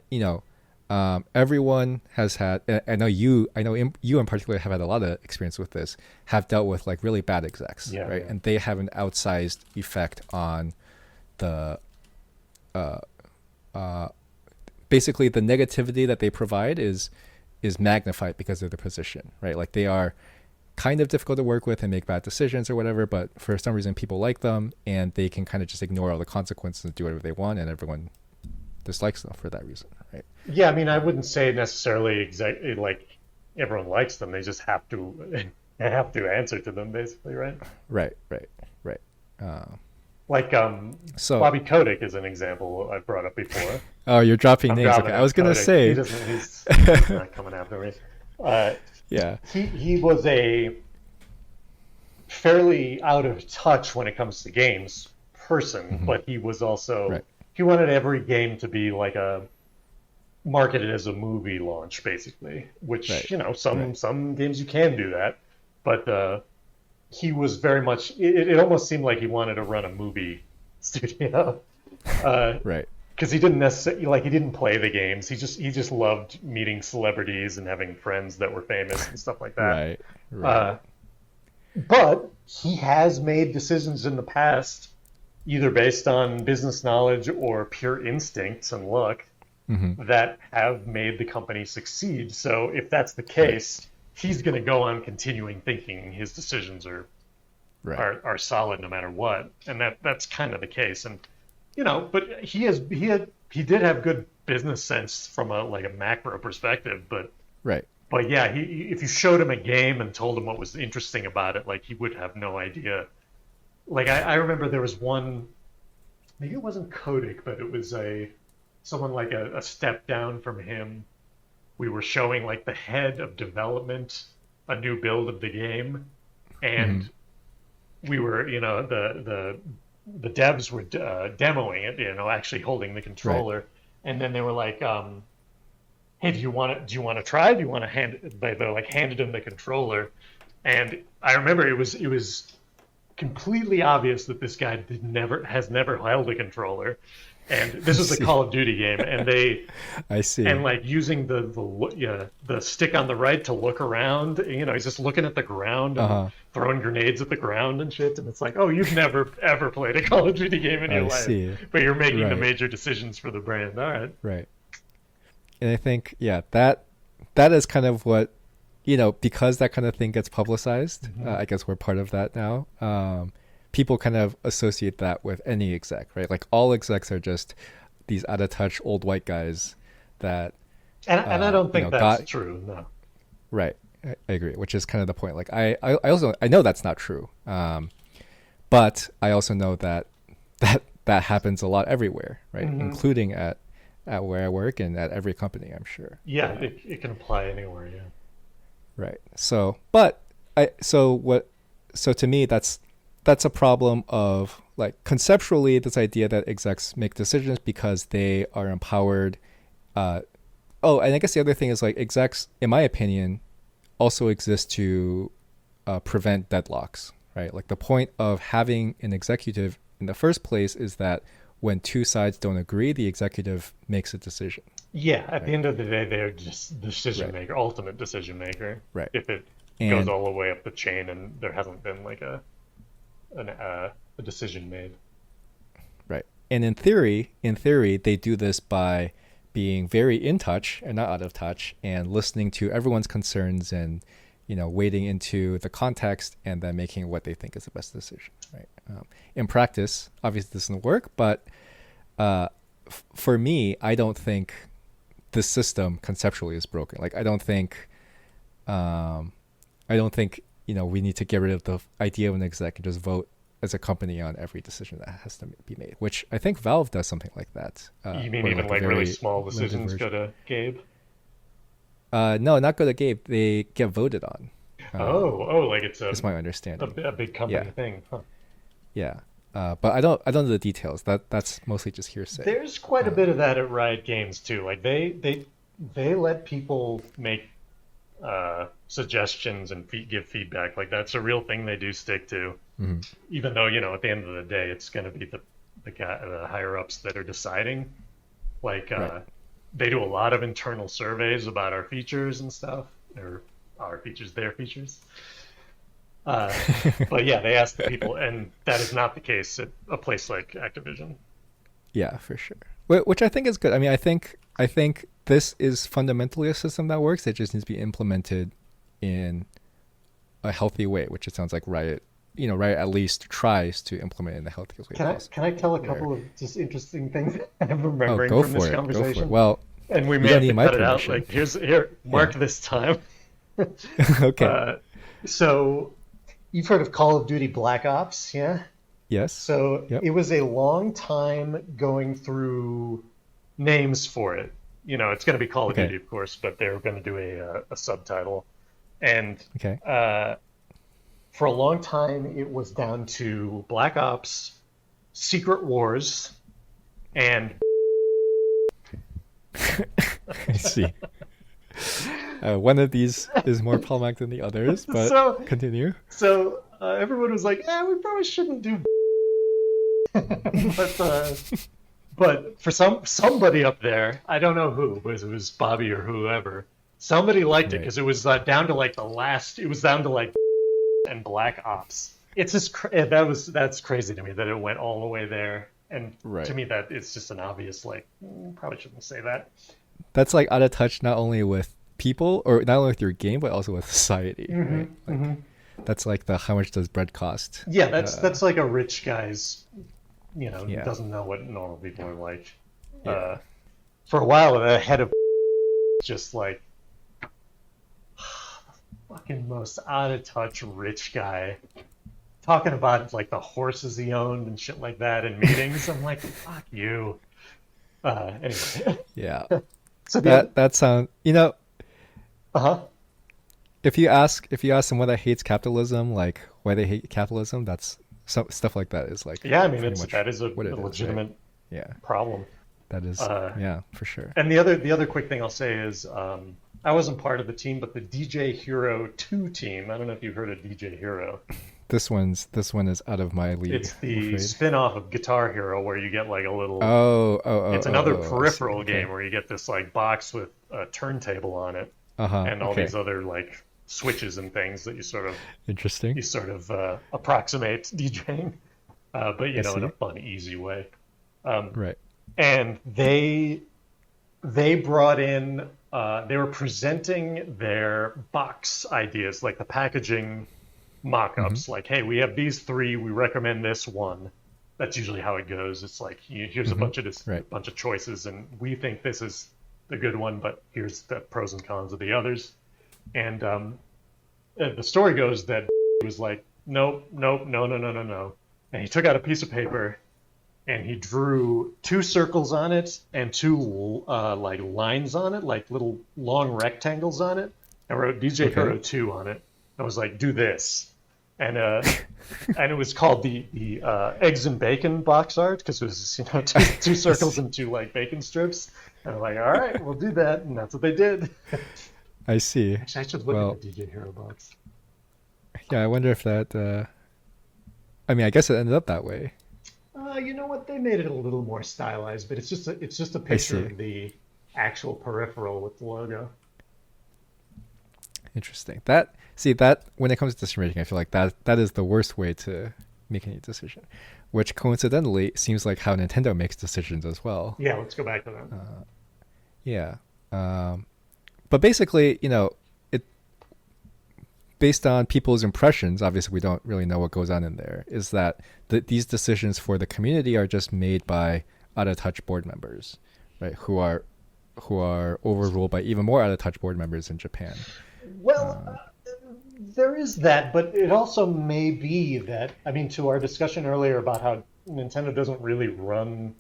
everyone has had. I know you in particular have had a lot of experience with this. Have dealt with like really bad execs, right? Yeah. And they have an outsized effect on the, basically the negativity that they provide is magnified because of their position, right? Like, they are kind of difficult to work with and make bad decisions or whatever, but for some reason people like them, and they can kind of just ignore all the consequences and do whatever they want, and everyone dislikes them for that reason, right? Yeah, I mean, I wouldn't say necessarily exactly like everyone likes them. They just have to answer to them, basically, right? Right. So Bobby Kotick is an example I've brought up before. Oh, you're dropping names. Okay, I was gonna say he's not coming after me. Yeah, he was a fairly out of touch when it comes to games person, but he was also he wanted every game to be like marketed as a movie launch, basically. Which some games you can do that, but he was very much. It almost seemed like he wanted to run a movie studio, right? Because he didn't necessarily he didn't play the games. He just loved meeting celebrities and having friends that were famous and stuff like that. Right. But he has made decisions in the past, either based on business knowledge or pure instincts and luck, that have made the company succeed. So if that's the case, he's going to go on continuing thinking his decisions are solid no matter what, and that's kind of the case. And but he did have good business sense from a macro perspective, Right. but yeah, if you showed him a game and told him what was interesting about it, like he would have no idea. Like I remember there was one, maybe it wasn't Kotick, but it was someone like a step down from him. We were showing like the head of development a new build of the game, and we were, the devs were demoing it, actually holding the controller, Right. and then they were like, "Hey, do you want to try? Do you want to hand?" They like handed him the controller, and I remember it was completely obvious that this guy has never held a controller, and this was a Call of Duty game, and I see. and like using the stick on the right to look around, he's just looking at the ground and throwing grenades at the ground and shit, and it's like, oh, you've never ever played a Call of Duty game in your life, see. but you're making the Right. major decisions for the brand. All right. Right. And I think, yeah, that is kind of what, because that kind of thing gets publicized, I guess we're part of that now. People kind of associate that with any exec, right? Like all execs are just these out of touch old white guys that, And I don't think that's true. No. right. I agree, which is kind of the point. Like I also, I know that's not true. But I also know that happens a lot everywhere, right? Including at where I work and at every company, I'm sure. Yeah, it can apply anywhere. Yeah. Right. So to me, that's a problem of like conceptually this idea that execs make decisions because they are empowered. And I guess the other thing is like execs, in my opinion, also exist to prevent deadlocks, right? Like the point of having an executive in the first place is that when two sides don't agree, the executive makes a decision. Yeah, at the end of the day, they're just decision maker, ultimate decision maker. Right. If it goes all the way up the chain and there hasn't been like a decision made. Right. And in theory, they do this by being very in touch and not out of touch and listening to everyone's concerns and, wading into the context and then making what they think is the best decision. Right. In practice, obviously this doesn't work, but for me, I don't think this system conceptually is broken. Like I don't think we need to get rid of the idea of an exec and just vote as a company on every decision that has to be made, which I think Valve does something like that. You mean even like really small decisions go to Gabe? No, not go to Gabe. They get voted on. Like it's my understanding. A big company thing. Huh. Yeah. But I don't know the details. That's mostly just hearsay. There's quite a bit of that at Riot Games too. Like they let people make suggestions and give feedback. Like that's a real thing they do stick to. Even though at the end of the day, it's going to be the higher ups that are deciding. Like they do a lot of internal surveys about our features and stuff, or our features, their features. But yeah, they ask the people, and that is not the case at a place like Activision. Yeah, for sure. Which I think is good. I mean, I think this is fundamentally a system that works. It just needs to be implemented in a healthy way, which it sounds like Riot at least tries to implement in the healthiest way possible. Can I tell a couple of just interesting things I'm remembering from this conversation? Go for it. Well, and we may have to cut it out. Like here, mark this time. Okay. So you've heard of Call of Duty Black Ops, yeah? Yes. So it was a long time going through names for it. It's going to be Call of Duty, of course, but they're going to do a subtitle. And for a long time, it was down to Black Ops, Secret Wars, and... I see. One of these is more problematic than the others, but continue. So everyone was like, we probably shouldn't do but for somebody up there, I don't know who, but it was Bobby or whoever, somebody liked it because it was down to like it was down to like and Black Ops. It's just that's crazy to me that it went all the way there, and to me that it's just an obvious probably shouldn't say that. That's like out of touch not only with people or not only with your game but also with society. Right? That's like the how much does bread cost? Yeah, that's like a rich guy's, doesn't know what normal people are like. for a while, the head of just like fucking most out of touch rich guy talking about like the horses he owned and shit like that in meetings. I'm like, fuck you. Anyway, Yeah. so That sound, uh-huh. if you ask someone that hates capitalism, like why they hate capitalism, that's stuff like that is like Yeah, I mean pretty much that is a what it is, right? legitimate Yeah. problem. That is, Uh, yeah, for sure. and the other quick thing I'll say is I wasn't part of the team, but the DJ Hero 2 team. I don't know if you've heard of DJ Hero. This one is out of my league, It's I'm the afraid. spin-off of Guitar Hero where you get like a little. It's another I see. peripheral Okay. game where you get this like box with a turntable on it Uh-huh. and all Okay. these other like switches and things that Interesting. you sort of approximate DJing, but I in a see. fun, easy way. Um, Right. and they brought in they were presenting their box ideas, like the packaging Mm-hmm. mock-ups, like, hey, we have these three, we recommend this one. That's usually how it goes. It's like, here's a Mm-hmm. a Right. bunch of choices, and we think this is the good one, but here's the pros and cons of the others. And the story goes that he was like, nope, nope, no, no, no, no, no. And he took out a piece of paper and he drew two circles on it and two like lines on it, like little long rectangles on it, and wrote DJ Okay. Hero 2 on it. And was like, do this. And and it was called the eggs and bacon box art because it was two circles and two like bacon strips. And I'm like, all right, we'll do that, and that's what they did. I see. Actually, I should look Well, at the DJ Hero box. yeah, I wonder if that I mean, I guess it ended up that way. You know what? They made it a little more stylized, but it's just a I picture see. of the actual peripheral with the logo. Interesting. That when it comes to decision making, I feel like that is the worst way to make any decision, which coincidentally seems like how Nintendo makes decisions as well. Yeah, let's go back to that. Yeah. But basically, it based on people's impressions, obviously we don't really know what goes on in there, is that these decisions for the community are just made by out of touch board members, right? Who are overruled by even more out of touch board members in Japan. Well, there is that, but it also may be that, I mean, to our discussion earlier about how Nintendo doesn't really run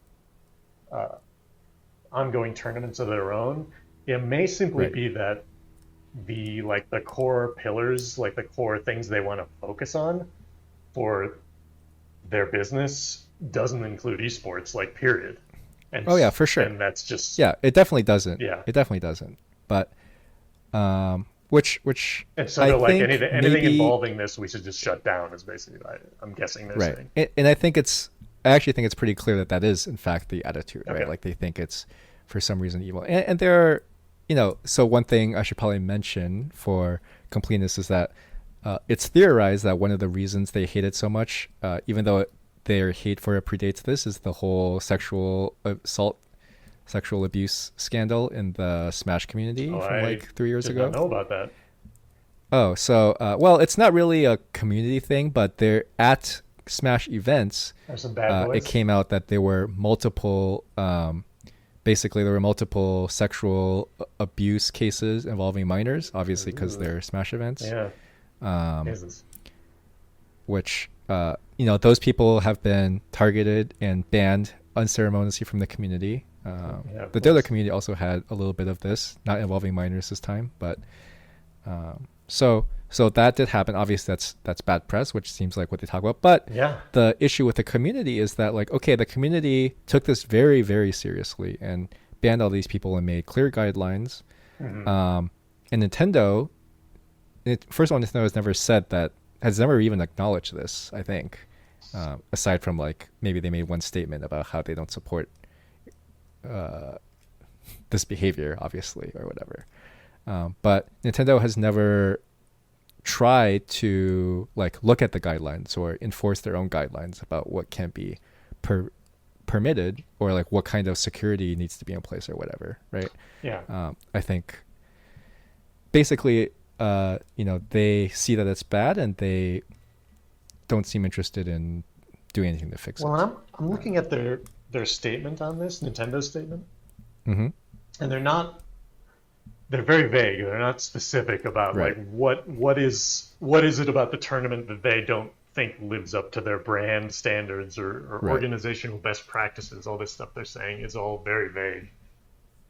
ongoing tournaments of their own, it may simply Right. be that the core pillars, like the core things they want to focus on for their business doesn't include esports, like period. And Oh yeah, for sure. and that's just Yeah, it definitely doesn't. yeah. It definitely doesn't. But which And so I they're like think anything maybe, involving this, we should just shut down. Is basically I'm guessing they're right. saying. And I actually think it's pretty clear that is in fact the attitude, right? Okay. Like they think it's for some reason evil. And there are, so one thing I should probably mention for completeness is that it's theorized that one of the reasons they hate it so much, even though their hate for it predates this, is the whole sexual assault, sexual abuse scandal in the Smash community Oh, from I like 3 years did ago. not know about that. Oh, so well, it's not really a community thing, but they're at Smash events. There's some bad boys. It came out that there were multiple, basically there were multiple sexual abuse cases involving minors, obviously because Ooh. they're Smash events. Yeah. Um, Jesus. which those people have been targeted and banned unceremoniously from the community. Yeah, of The Dota course. community also had a little bit of this, not involving minors this time, but so that did happen. Obviously, that's bad press, which seems like what they talk about. But Yeah. the issue with the community is that, like, okay, the community took this very, very seriously and banned all these people and made clear guidelines. Mhm. And Nintendo, first of all, Nintendo has never even acknowledged this, I think, aside from like maybe they made one statement about how they don't support this behavior, obviously, or whatever. But Nintendo has never tried to like look at the guidelines or enforce their own guidelines about what can be permitted or like what kind of security needs to be in place or whatever, right? Yeah. I think basically, they see that it's bad and they don't seem interested in doing anything to fix Well, it. I'm looking at their statement on this, Nintendo statement. Mm-hmm. and they're very vague. They're not specific about Right. like what is it about the tournament that they don't think lives up to their brand standards or Right. organizational best practices. All this stuff they're saying is all very vague.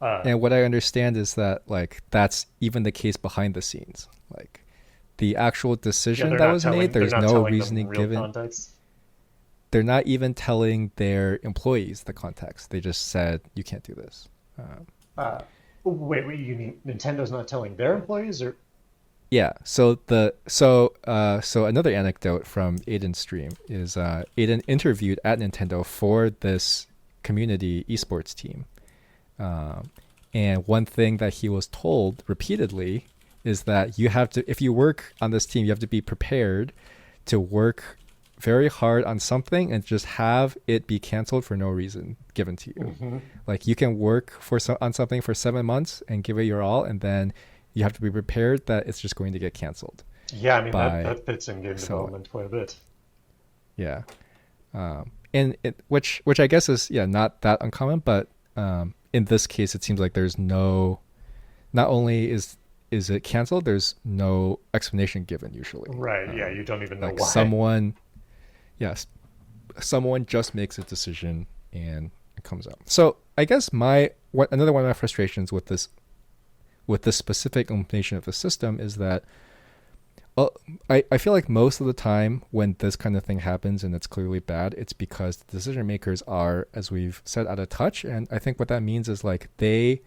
Uh, And what I understand is that like that's even the case behind the scenes. Like the actual yeah, decision that was made, they're there's not no telling them reasoning real given. context. They're not even telling their employees the context. They just said you can't do this. Um, Uh, wait, you mean Nintendo's not telling their employees, or yeah. So another anecdote from Aiden's stream is Aiden interviewed at Nintendo for this community esports team. Um, and one thing that he was told repeatedly is that you have to, if you work on this team, you have to be prepared to work very hard on something and just have it be canceled for no reason given to you. Mhm. Like you can work on something for 7 months and give it your all, and then you have to be prepared that it's just going to get canceled Yeah, I mean by that fits in game someone. development quite a bit. Yeah. And which I guess is not that uncommon, but in this case, it seems like there's no. Not only is it canceled, there's no explanation given usually. Right? Yeah, you don't even know Like why. yes, someone just makes a decision and it comes out. So I guess another one of my frustrations with this specific implementation of the system is that I feel like most of the time when this kind of thing happens and it's clearly bad, it's because the decision makers are, as we've said, out of touch. And I think what that means is like they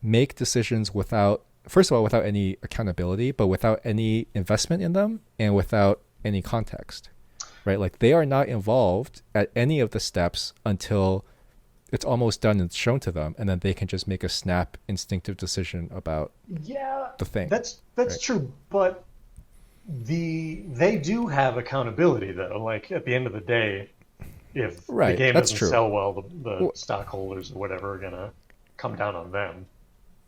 make decisions without, first of all, without any accountability, but without any investment in them and without any context, right? Like they are not involved at any of the steps until it's almost done and it's shown to them. And then they can just make a snap instinctive decision about Yeah, the thing, that's right? true, but they do have accountability though. Like at the end of the day, if the Right. game That's doesn't true. sell well, the Well, stockholders or whatever are gonna come down on them.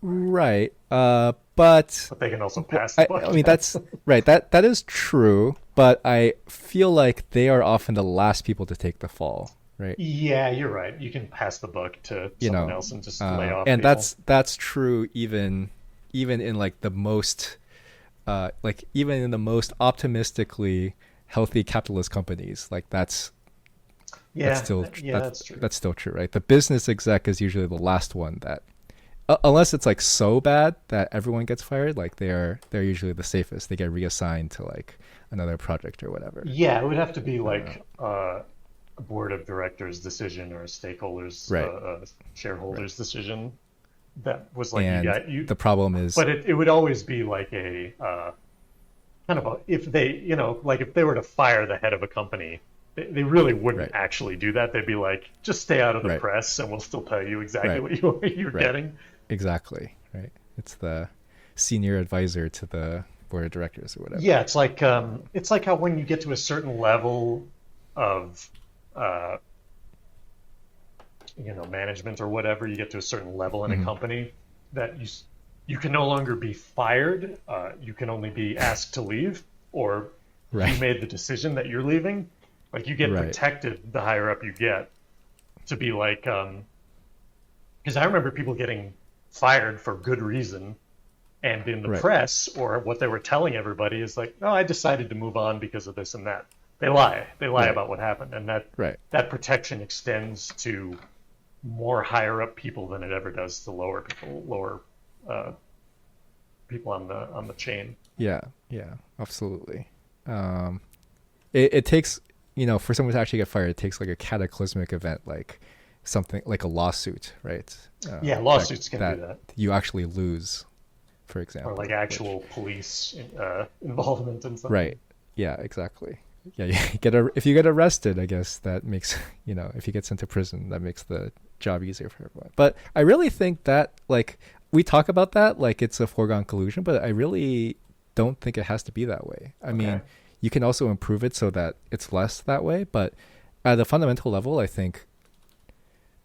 right. But But they can also pass the buck I mean down. that's right. That is true, but I feel like they are often the last people to take the fall, right? Yeah, you're right. You can pass the buck to You someone know, else and just lay off and people. that's true even in like the most like even in the most optimistically healthy capitalist companies, like that's Yeah, still yeah, that's true. that's still true, right? The business exec is usually the last one that unless it's like so bad that everyone gets fired, like they're usually the safest. They get reassigned to like another project or whatever. Yeah, it would have to be Uh, like a board of directors decision or a stakeholders, right, right. shareholders decision that was like you And got you. the problem is, But it would always be like a kind of a if they like if they were to fire the head of a company, they really wouldn't right, actually do that. They'd be like, just stay out of the right, press, and we'll still tell you exactly right, what you're right, getting. exactly, right. It's the senior advisor to the board of directors or whatever. Yeah, it's like how when you get to a certain level of uh, management or whatever, you get to a certain level in a Hmm. company that you can no longer be fired. You can only be asked to leave, or you Right, made the decision that you're leaving. Like you get right, protected the higher up you get to be like, because I remember people getting fired for good reason, and in the right, press or what they were telling everybody is like, no, I decided to move on because of this and that. They lie. They lie right, about what happened, and right. that protection extends to more higher up people than it ever does to lower uh, people on the chain. Yeah, yeah, absolutely. Um, it takes, for someone to actually get fired, it takes like a cataclysmic event, like something like a lawsuit, right? Yeah, That lawsuits can do that that, you actually lose, for or like example. Which, actual police involvement in something. right? Yeah, exactly. Yeah, if you get arrested, I guess that makes if you get sent to prison, that makes the job easier for everyone. But I really think that like we talk about that like it's a foregone conclusion, but I really don't think it has to be that way. I Okay. mean, you can also improve it so that it's less that way, but at a fundamental level, I think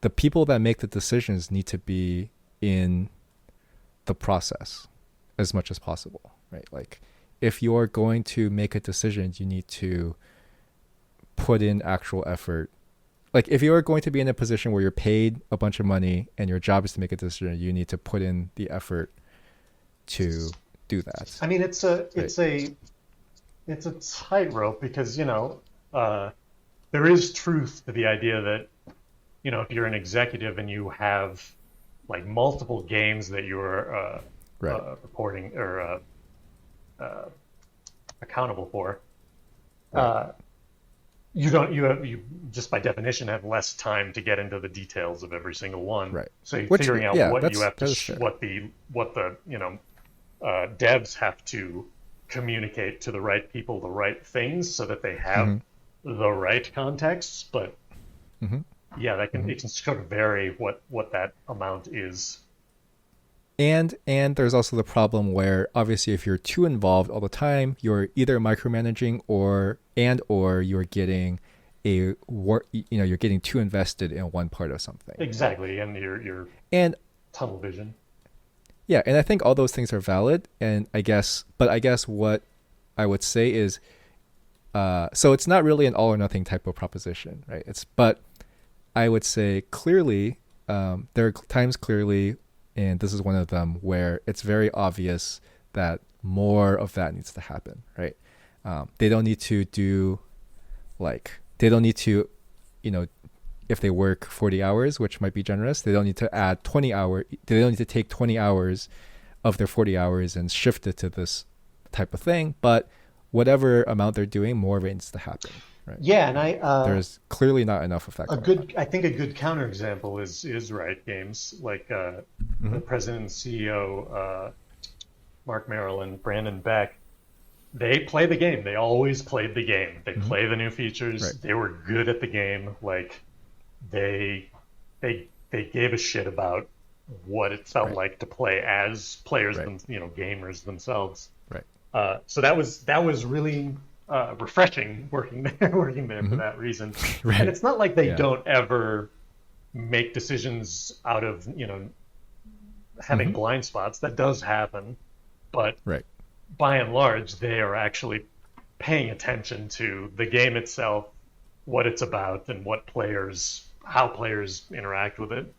the people that make the decisions need to be in the process as much as possible, right? Like if you're going to make a decision, you need to put in actual effort like if you're going to be in a position where you're paid a bunch of money and your job is to make a decision, you need to put in the effort to do that. I mean, Right. it's a tightrope because there is truth to the idea that if you're an executive and you have like multiple games that you're Right. reporting or accountable for, Right. uh, you just by definition have less time to get into the details of every single one. Right. So you're Which, figuring out yeah, what you have to that is fair. what the devs have to communicate to the right people the right things so that they have Hmm. the right contexts. But Hmm. yeah, Hmm. it can sort of vary what that amount is. And there's also the problem where obviously if you're too involved all the time, you're either micromanaging or you're getting you're getting too invested in one part of something, right? Exactly, and your And tunnel vision. yeah, and I think all those things are valid. And I guess what I would say is, so it's not really an all or nothing type of proposition, right? But I would say clearly, there are times clearly, and this is one of them where it's very obvious that more of that needs to happen, right? They don't need to do they don't need to, you know, if they work 40 hours, which might be generous, they don't need to add 20 hours. They don't need to take 20 hours of their 40 hours and shift it to this type of thing. But whatever amount they're doing, more of it needs to happen, right? Yeah, and I There's clearly not enough of that going on. I think a good counterexample is Riot Games, like Hmm. the president and CEO Mark Merrill and Brandon Beck. They play the game. They always played the game. They Hmm. play the new features. Right. They were good at the game. Like they they gave a shit about what it felt Right. like to play as players, Right. gamers themselves. Right. So that was really refreshing working there, working there for Hmm. that reason. And Right. it's not like they Yeah. don't ever make decisions out of having Hmm. blind spots. That does happen, but Right. by and large, they are actually paying attention to the game itself, what it's about, and how players interact with it.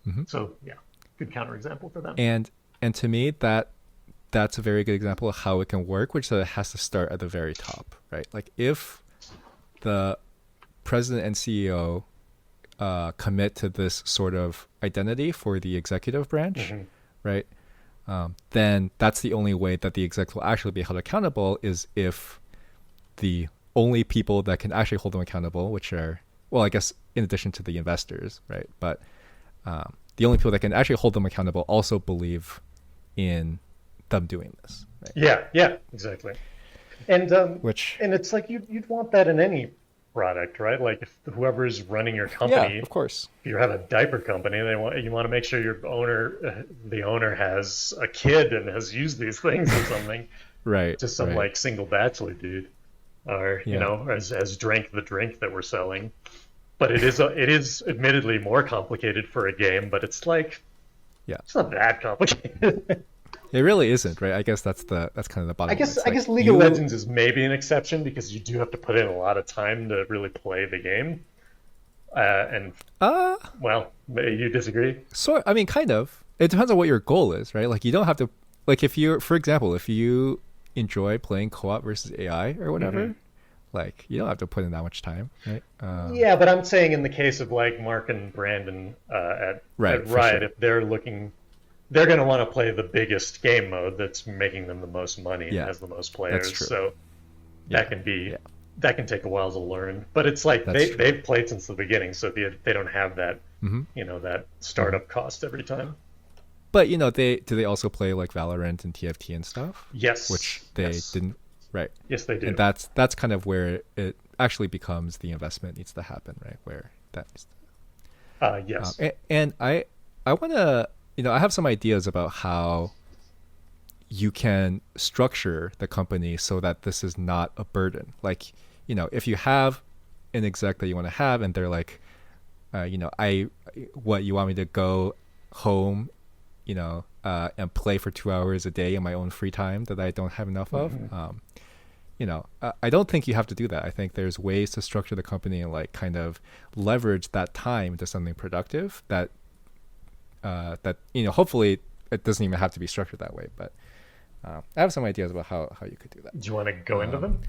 Hmm. So yeah, good counterexample for them. And to me, that's a very good example of how it can work, which it has to start at the very top, right? Like if the president and CEO commit to this sort of identity for the executive branch, Hmm. right? Then that's the only way that the execs will actually be held accountable is if the only people that can actually hold them accountable, which are, well, I guess in addition to the investors, right? But the only people that can actually hold them accountable also believe in them doing this, right? Yeah, yeah, exactly. Which, And it's like you'd want that in any product, right? Like if whoever's running your yeah, company, of course, if you have a diaper company, you want to make sure the owner has a kid and has used these things or something. right, Just some right, like single bachelor dude, or yeah, has drank the drink that we're selling. But it is admittedly more complicated for a game, but yeah. it's not that complicated. It really isn't, right? I guess that's kind of the bottom line. It's I like guess League of you, Legends is maybe an exception because you do have to put in a lot of time to really play the game. And uh, well, you disagree? I mean, kind of. It depends on what your goal is, right? Like you don't have to, like if you, for example, if you enjoy playing co-op versus AI or Hmm. whatever, like you don't have to put in that much time, right? Yeah, but I'm saying in the case of like Mark and Brandon Right, at for Riot, sure. if they're going to want to play the biggest game mode that's making them the most money and Yeah, has the most that's players. true. So Yeah, yeah, that can take a while to learn. But it's like that's true. they've played since the beginning, so they don't have that Hmm. that Hmm. startup cost every time. But they also play like Valorant and TFT and stuff, which Yes, they yes, didn't, right? yes, they And do. that's kind of where it actually becomes the investment needs to happen, right? Where that needs Yes. and I want to, I have some ideas about how you can structure the company so that this is not a burden. Like, if you have an exec that you want to have and they're like, what you want me to go home, and play for 2 hours a day in my own free time that I don't have enough of. Hmm. I don't think you have to do that. I think there's ways to structure the company and like kind of leverage that time into something productive that hopefully it doesn't even have to be structured that way. But I have some ideas about how you could do that. Do you want to go into them?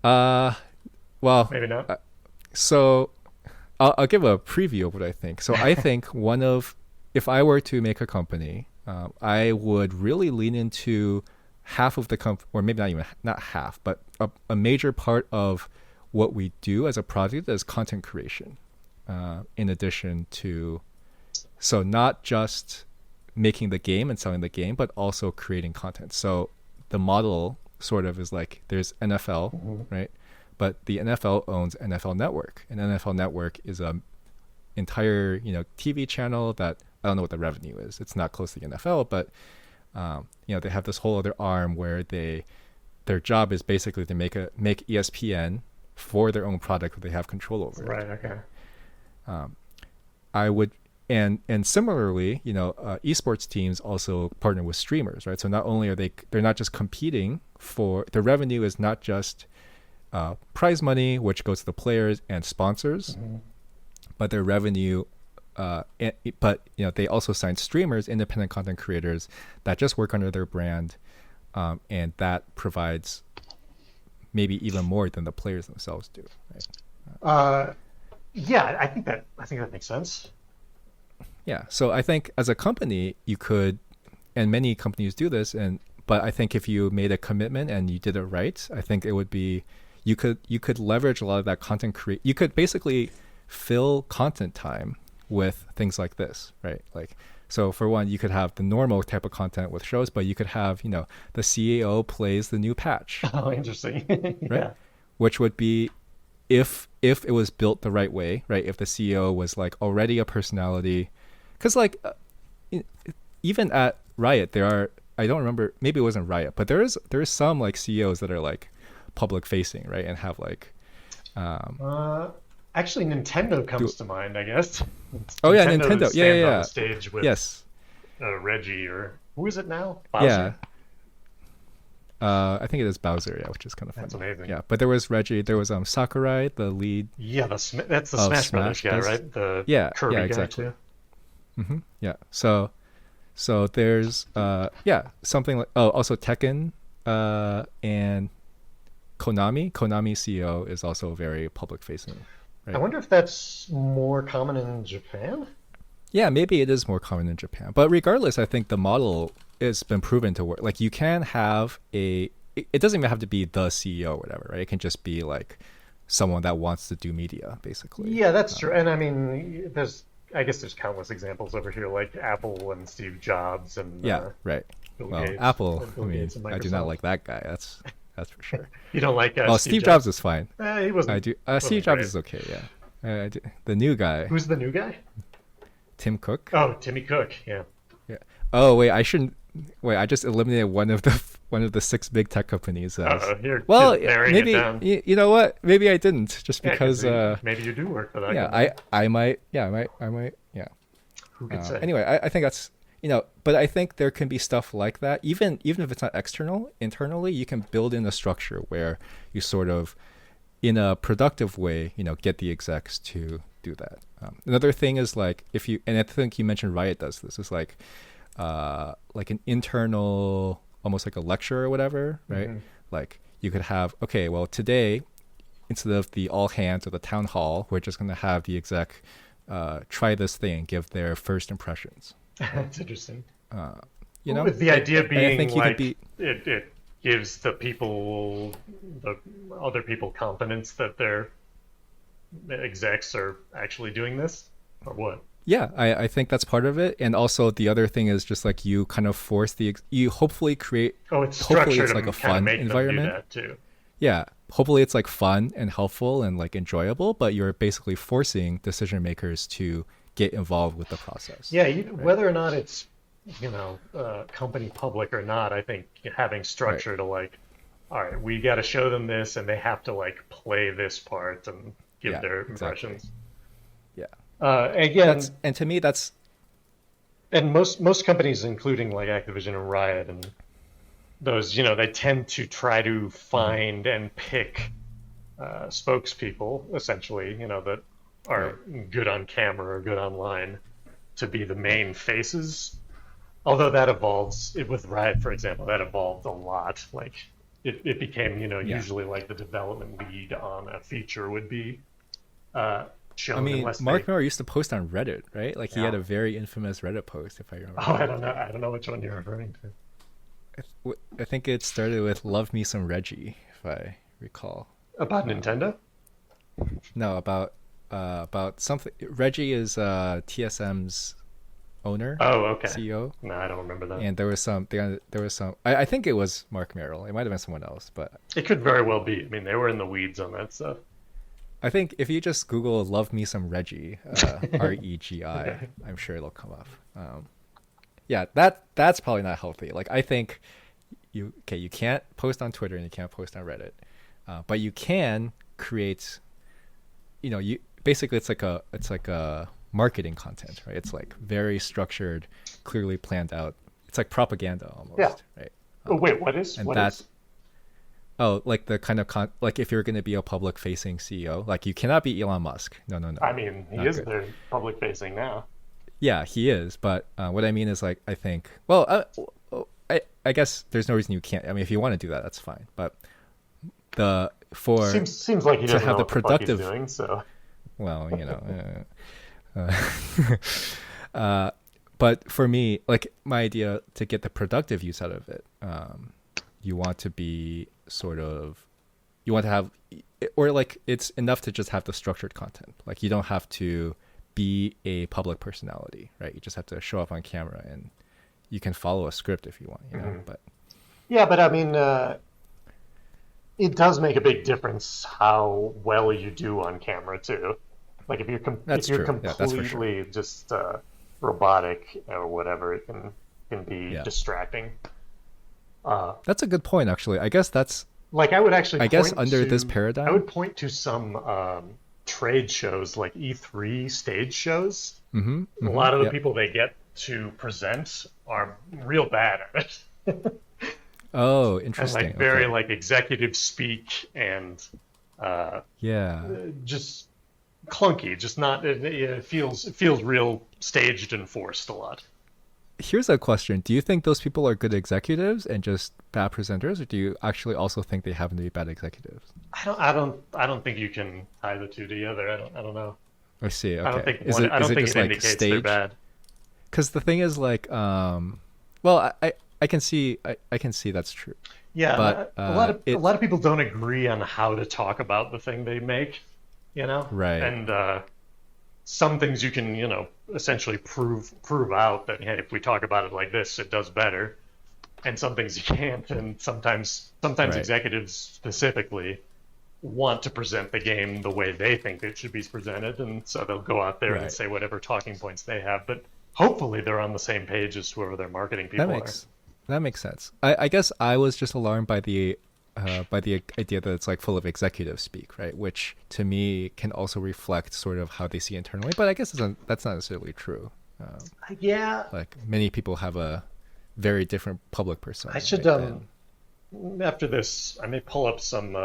Well, Maybe not. So I'll give a preview of what I think. So I think if I were to make a company, I would really lean into half of the company, or maybe not half, but a major part of what we do as a project is content creation. In addition to, so not just making the game and selling the game, but also creating content. So the model sort of is like there's NFL, right? But the NFL owns NFL Network, and NFL Network is a entire TV channel that I don't know what the revenue is. It's not close to the NFL, but they have this whole other arm where their job is basically to make ESPN for their own product that they have control over. Right. Okay. I would, and similarly, esports teams also partner with streamers, right? So not only are they're not just competing for the revenue is not just prize money, which goes to the players and sponsors, but their revenue. But they also sign streamers, independent content creators that just work under their brand, and that provides maybe even more than the players themselves do. Right? Yeah, I think that makes sense. Yeah, so I think as a company you could, and many companies do this, but I think if you made a commitment and you did it right, I think it would be you could leverage a lot of that content you could basically fill content time with things like this, right? Like, so for one, you could have the normal type of content with shows, but you could have, the CEO plays the new patch. Oh, interesting. Yeah. Right? Which would be if it was built the right way, right? If the CEO was like already a personality, because like even at Riot, I don't remember, maybe it wasn't Riot, but there is some like CEOs that are like public facing, right? And have like, actually, Nintendo comes to mind, I guess. Oh yeah, Nintendo. Yeah. On the stage with Reggie, or who is it now? Bowser? Yeah. I think it is Bowser. Yeah, which is kind of fun. That's amazing. Yeah, but there was Reggie. There was Sakurai, the lead. Yeah, that's the Smash Brothers guy, right? The Kirby guy exactly. too. Mm-hmm. Yeah. So there's something like also Tekken and Konami. Konami CEO is also very public facing. Right? I wonder if that's more common in Japan? Yeah, maybe it is more common in Japan. But regardless, I think the model has been proven to work. Like you can have it doesn't even have to be the CEO or whatever, right? It can just be like someone that wants to do media, basically. Yeah, that's true. And I mean, I guess there's countless examples over here, like Apple and Steve Jobs and right. Bill Well, Gates, Apple, Bill Gates and I do Microsoft. not like that guy. That's for sure. You don't like Steve Jobs is fine. He wasn't. I do. wasn't Steve Jobs great. is okay. Yeah. The new guy. Who's the new guy? Tim Cook. Oh, Timmy Cook. Yeah. Yeah. Oh wait, I shouldn't. Wait, I just eliminated one of the 6 big tech companies. Well, maybe you know what? Maybe I didn't, just because. Maybe you do work for that. Yeah, company. I might. Yeah, I might. Yeah. Who could say? Anyway, I think that's but I think there can be stuff like that. Even if it's not internally, you can build in a structure where you sort of, in a productive way, get the execs to do that. Another thing is like and I think you mentioned Riot does this. It's like an internal, almost like a lecture or whatever, right? Mm-hmm. Like you could have, okay, well today, instead of the all hands or the town hall, we're just going to have the exec try this thing and give their first impressions. That's interesting. With the idea being like it gives the other people confidence that their execs are actually doing this, or what? Yeah, I think that's part of it. And also the other thing is just like you kind of force you hopefully create. Oh, it's structured. Hopefully it's like a fun environment. Them do that too. Yeah, hopefully it's like fun and helpful and like enjoyable, but you're basically forcing decision makers to get involved with the process. Yeah, whether or not it's company public or not, I think having structure to like, all right, we got to show them this, and they have to like play this part and give their impressions. Yeah. Again, and to me that's, and most companies, including like Activision and Riot and those, they tend to try to find and pick spokespeople, essentially, that are Right. good on camera or good online to be the main faces. Although that evolves, with Riot, for example, that evolved a lot. Like it became, Yeah. usually like the development lead on a feature would be I shown mean, unless Mark they. Miller used to post on Reddit, right? Like he Yeah. had a very infamous Reddit post, if I remember Oh, I don't know. correctly. I don't know which one you're referring to. I think it started with "Love Me Some Reggie," if I recall. About Um, Nintendo? no, about something. Reggie is TSM's owner, Oh, okay. CEO, No, I don't remember that. and there was some. I think it was Mark Merrill. It might have been someone else, but It could very well be. I mean, they were in the weeds on that stuff. I think if you just Google "Love Me Some Reggie," Regi, Okay. I'm sure it'll come up. Yeah, that's probably not healthy. Like I think you can't post on Twitter and you can't post on Reddit, but you can create. You basically it's like a marketing content, right? It's like very structured, clearly planned out. It's like propaganda Yeah. almost, right? Oh, wait, what is? And What that is? like the kind of like if you're going to be a public facing CEO, like you cannot be Elon Musk. No, no, I no, mean, he not is good. there public facing now. Yeah, he is, but what I mean is like I think well, I guess there's no reason you can't. I mean, if you want to do that, that's fine. But the for Seems like he to doesn't have know the what the fuck he's productive, doing, so. well, uh, but for me, like my idea to get the productive use out of it, you want to be sort of, you want to have, or like it's enough to just have the structured content. Like you don't have to be a public personality, right? You just have to show up on camera and you can follow a script if you want. Mhm. But Yeah, but I mean, it does make a big difference how well you do on camera too. Like if that's you're true. Yeah, that's for sure. completely just robotic or whatever, it can be Yeah. distracting. Uh, That's a good point, actually. like I guess under this I paradigm. would point to some trade shows like E3 stage shows. Mm-hmm. A Mm-hmm. lot of the Yep. people they get to present are real bad at it. Oh, And like interesting. very Okay. like executive speak and uh, Yeah. just clunky. Just not. It feels real staged and forced a lot. Here's a question. Do you think those people are good executives and just bad presenters, or do you actually also think they happen to be bad executives? I don't think you can tie the two together. I don't know. I see. I don't Okay. think one. I Is don't it think just it like indicates they're stage? bad. Because the thing is like, well, I can see I can see that's true, Yeah, but a it lot of people don't agree on how to talk about the thing they make, right, and some things you can, essentially prove out that hey, if we talk about it like this, it does better, and some things you can't, and sometimes right, executives specifically want to present the game the way they think it should be presented, and so they'll go out there and right. say whatever talking points they have, but hopefully they're on the same page as whoever their marketing That people are. makes that makes sense. I guess I was just alarmed by the idea that it's like full of executive speak, right? Which to me can also reflect sort of how they see internally. But I guess that's not necessarily true. Um, Yeah, like many people have a very different public I persona, should right? And after this, I may pull up some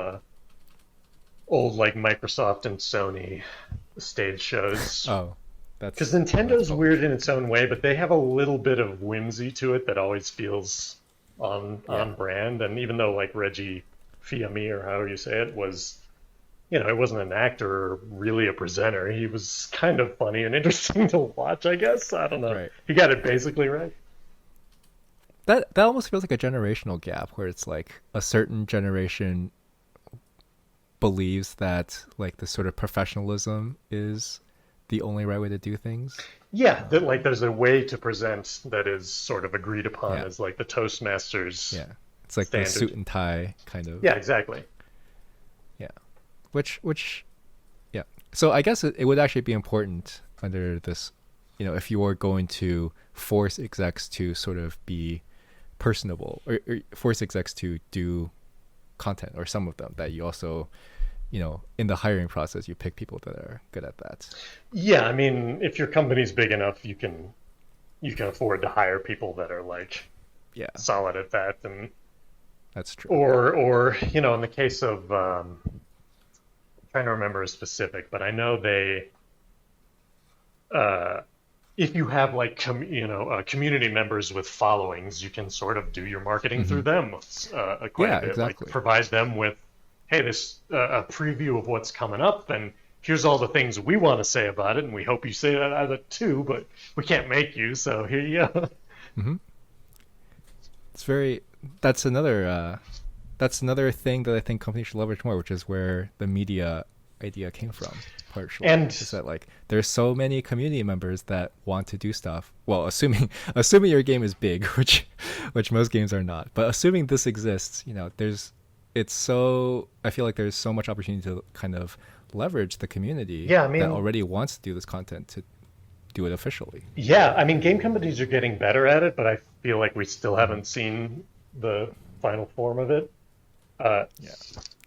old like Microsoft and Sony stage shows oh, because that's Nintendo's probably weird in true. its own way, but they have a little bit of whimsy to it that always feels Yeah, on brand. And even though like Reggie Fils-Aimé or however you say it was, it wasn't an actor or really a presenter. He was kind of funny and interesting to watch, I guess. I don't know. right. He got it basically right. That almost feels like a generational gap where it's like a certain generation believes that like the sort of professionalism is the only right way to do things. Yeah, that like there's a way to present that is sort of agreed upon Yeah, as like the Toastmasters yeah. It's like the standard. suit and tie kind of. Yeah, exactly. Yeah. Which yeah. So I guess it would actually be important under this, if you were going to force execs to sort of be personable or force execs to do content or some of them that you also, in the hiring process, you pick people that are good at that. Yeah, I mean, if your company's big enough, you can afford to hire people that are like Yeah. solid at that, and That's true. Or in the case of trying to remember a specific, but I know they uh, if you have like community members with followings, you can sort of do your marketing Hmm. through them quite a Yeah, bit. Like exactly. provide them with, hey, this a preview of what's coming up, and here's all the things we want to say about it, and we hope you say that out of too, but we can't make you, so here you go. Hmm. It's very. That's another. That's another thing that I think companies should leverage more, which is where the media idea came from. Partially, And is that like there's so many community members that want to do stuff. Well, assuming assuming your game is big, which most games are not, but assuming this exists, there's it's so I feel like there's so much opportunity to kind of leverage the community yeah, I that mean, already wants to do this content to do it officially. yeah, I mean, game companies are getting better at it, but I feel like we still Hmm. haven't seen the final form of it. Uh, Yeah.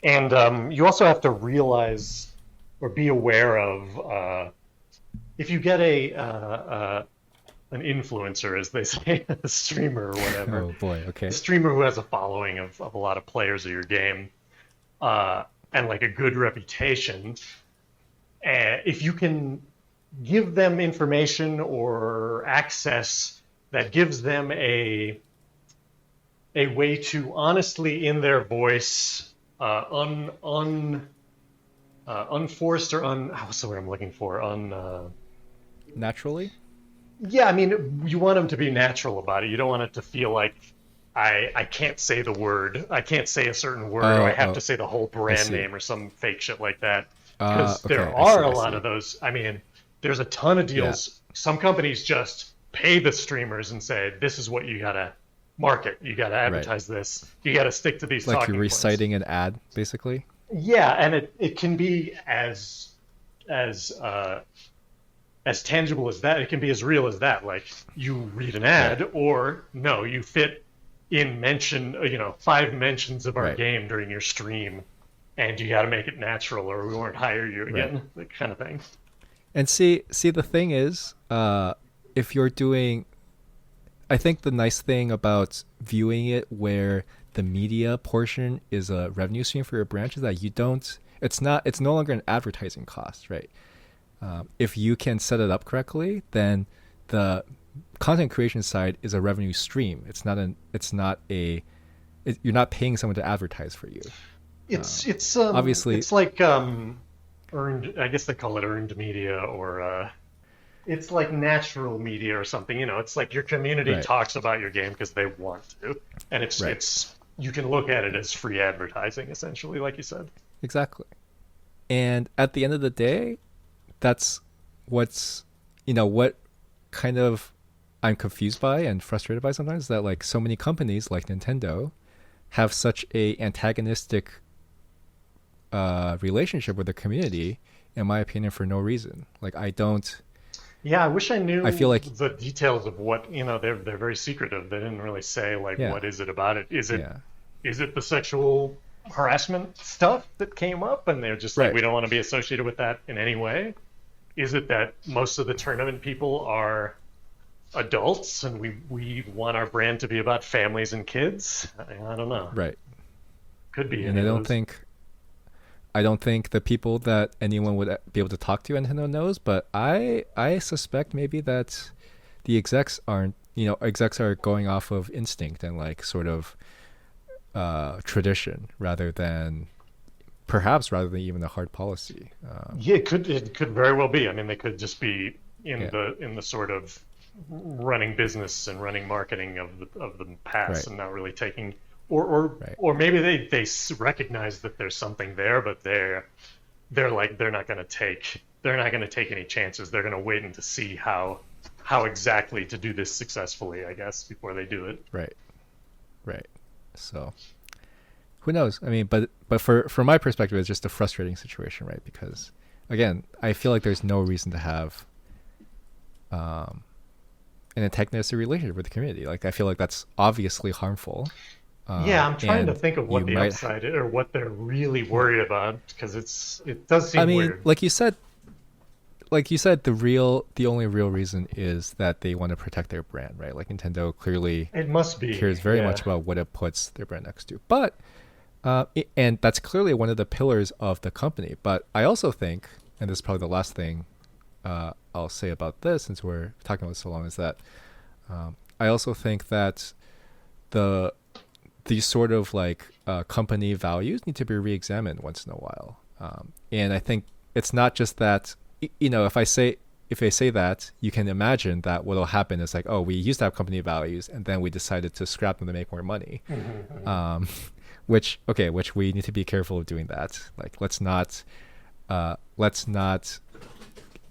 and you also have to realize or be aware of if you get an influencer, as they say, a streamer or whatever, Oh boy. a Okay. streamer who has a following of a lot of players of your game, uh, and like a good reputation, if you can give them information or access that gives them a way to honestly, in their voice, unforced or what's the word I'm looking for? Naturally. Yeah, I mean, you want them to be natural about it. You don't want it to feel like I can't say the word, I can't say a certain word, or I Oh, have to say the whole I brand see. name or some fake shit like that. Because there Okay. I are see. a I lot see. of those. I mean, there's a ton of Yeah. deals. Some companies just pay the streamers and say, this is what you gotta market. You gotta Right. advertise this. You gotta stick to these Like you're talking points. reciting an ad, basically. Yeah, and it can be as as tangible as that. It can be as real as that. Like you read an Right. ad, or no, you fit in mention, 5 mentions of our Right. game during your stream, and you got to make it natural, or we won't hire you Right. again. That kind of thing. And see, the thing is, if you're doing, I think the nice thing about viewing it where the media portion is a revenue stream for your branch is that you don't. It's no longer an advertising cost, right? If you can set it up correctly, then the content creation side is a revenue stream. It's not an. It's not a. You're not paying someone to advertise for you. It's Um, it's Obviously, it's like earned. I guess they call it earned media, or it's like natural media or something. It's like your community right, talks about your game because they want to, and it's right, it's you can look at it as free advertising, essentially, like you said. exactly. And at the end of the day, that's what's what kind of I'm confused by and frustrated by sometimes, that like so many companies like Nintendo have such a antagonistic relationship with the community, in my opinion, for no reason. Like I don't. Yeah, I wish I I feel knew like the details of what, they're very secretive. They didn't really say like yeah, what is it about it? yeah, Is it the sexual harassment stuff that came up and they're just like right, we don't want to be associated with that in any way? Is it that most of the tournament people are adults and we want our brand to be about families and kids? I don't know. right. Could be And any of those. I don't think the people that anyone would be able to talk to at Nintendo knows, but I suspect maybe that the execs aren't. Execs are going off of instinct and like sort of tradition rather than even a hard policy. Yeah, it could very well be. I mean, they could just be in Yeah, the sort of running business and running marketing of the past right, and not really taking or right, or maybe they recognize that there's something there, but they're like they're not going to take any chances. They're going to wait and to see how exactly to do this successfully, I guess, before they do it. right, right. So who knows? I mean, but from my perspective, it's just a frustrating situation, right? Because again, I feel like there's no reason to have um, an antagonistic relationship with the community. Like I feel like that's obviously harmful, Yeah, I'm trying to and think of what you the might. upside is, or what they're really worried about because it does I seem mean, weird. like you said, the only real reason is that they want to protect their brand, right? Like Nintendo clearly It must be. cares very Yeah. much about what it puts their brand next to. But and that's clearly one of the pillars of the company. But I also think, and this is probably the last thing I'll say about this, since we're talking about it so long, is that I also think that these sort of like company values need to be re-examined once in a while. And I think it's not just that, if I say that, you can imagine that what'll happen is like, oh, we used to have company values and then we decided to scrap them to make more money. Which we need to be careful of doing that. Like, let's not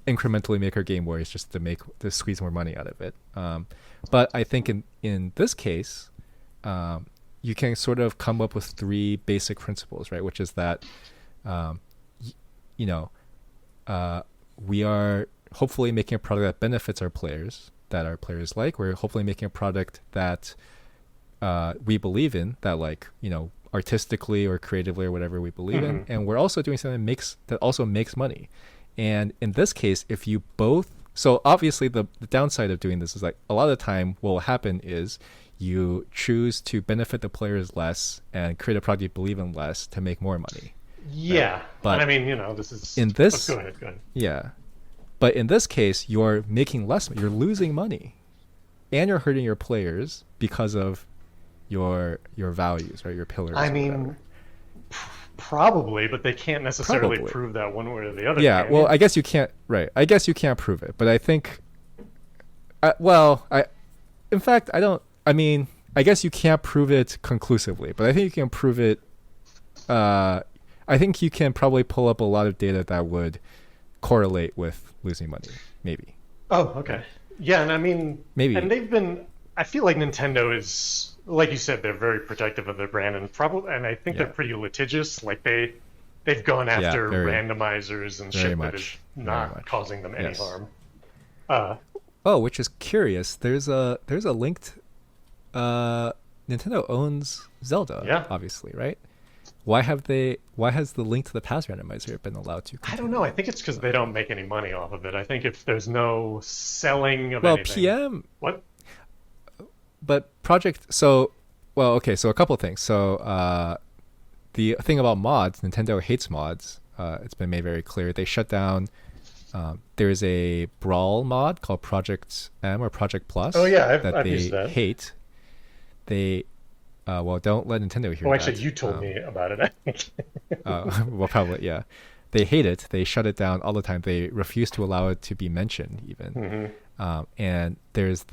incrementally make our game worse just to squeeze more money out of it. But I think in this case, you can sort of come up with three basic principles, right? Which is that, we are hopefully making a product that benefits our players, that our players like. We're hopefully making a product that we believe in, that artistically or creatively or whatever we believe in, and we're also doing something that also makes money. And in this case, if you both, so obviously the downside of doing this is like a lot of the time what will happen is you choose to benefit the players less and create a product you believe in less to make more money. Yeah, right? But I mean, this is in this. Go ahead. Yeah, but in this case, you're making less. You're losing money, and you're hurting your players because of your values, right? Your pillars. I mean, probably, but they can't necessarily prove that one way or the other. Yeah, well, I guess you can't. Right, I guess you can't prove it, but I think. In fact, I don't. I mean, I guess you can't prove it conclusively, but I think you can prove it. I think you can probably pull up a lot of data that would correlate with losing money, maybe. Oh, okay. Yeah, and I mean, maybe. And I feel like Nintendo is, like you said, they're very protective of their brand, and I think they're pretty litigious. Like they've gone after randomizers and shit that is not causing them any harm. Which is curious. There's a linked. Nintendo owns Zelda, obviously, right? Why has the link to the past randomizer been allowed to continue? I don't know. I think it's because they don't make any money off of it. I think if there's no selling of anything. PM. What? But so a couple of things. So the thing about mods, Nintendo hates mods. It's been made very clear. They shut down. There's a Brawl mod called Project M or Project Plus. Oh yeah, I've used that. Hate. They don't let Nintendo hear that. Oh, actually, you told me about it, I think. Well, probably, yeah. They hate it. They shut it down all the time. They refuse to allow it to be mentioned, even. And there's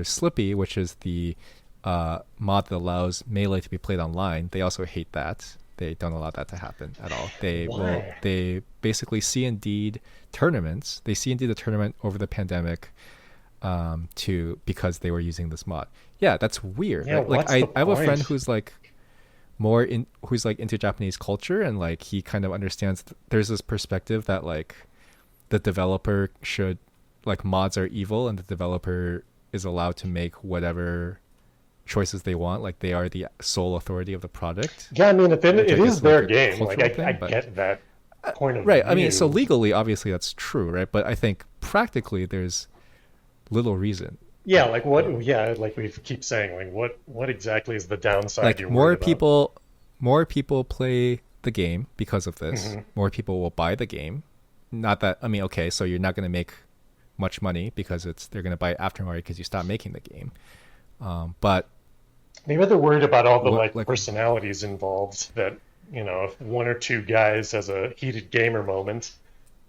Slippy, which is the mod that allows Melee to be played online. They also hate that. They don't allow that to happen at all. They basically C&D'd tournaments. They C&D'd the tournament over the pandemic because they were using this mod. Yeah, that's weird. Yeah, right? Like I have a friend who's like who's like into Japanese culture, and like he kind of understands there's this perspective that like the developer should, like, mods are evil and the developer is allowed to make whatever choices they want, like they are the sole authority of the product. Yeah, I mean, it is their game. Like I get that point of right. view. I mean, so legally, obviously, that's true, right? But I think practically, there's little reason. Yeah, like what? Yeah, like we keep saying, like what exactly is the downside? Like you're more people play the game because of this. More people will buy the game. Not that, I mean, okay, so you're not going to make much money because they're going to buy aftermarket because you stop making the game. But maybe they're worried about all the personalities involved. That, if one or two guys has a heated gamer moment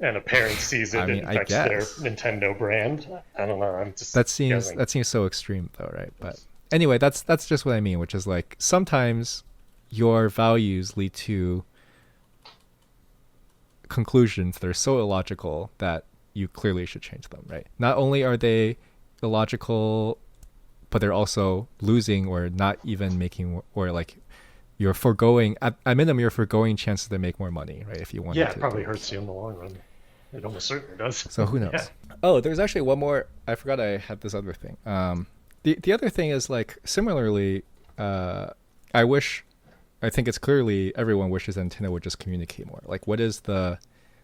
and a parent sees it, it affects their Nintendo brand. I don't know. I'm just that seems so extreme, though, right? But anyway, that's just what I mean, which is like sometimes your values lead to conclusions that are so illogical that you clearly should change them, right? Not only are they illogical, but they're also losing or not even making, or like you're foregoing, at minimum, you're foregoing chances to make more money, right? If you want to. Yeah, it probably hurts you in the long run. It almost certainly does. So who knows? Yeah. Oh, there's actually one more. I forgot I had this other thing. The other thing is, like, similarly, I think it's clearly everyone wishes Nintendo would just communicate more. Like, what is the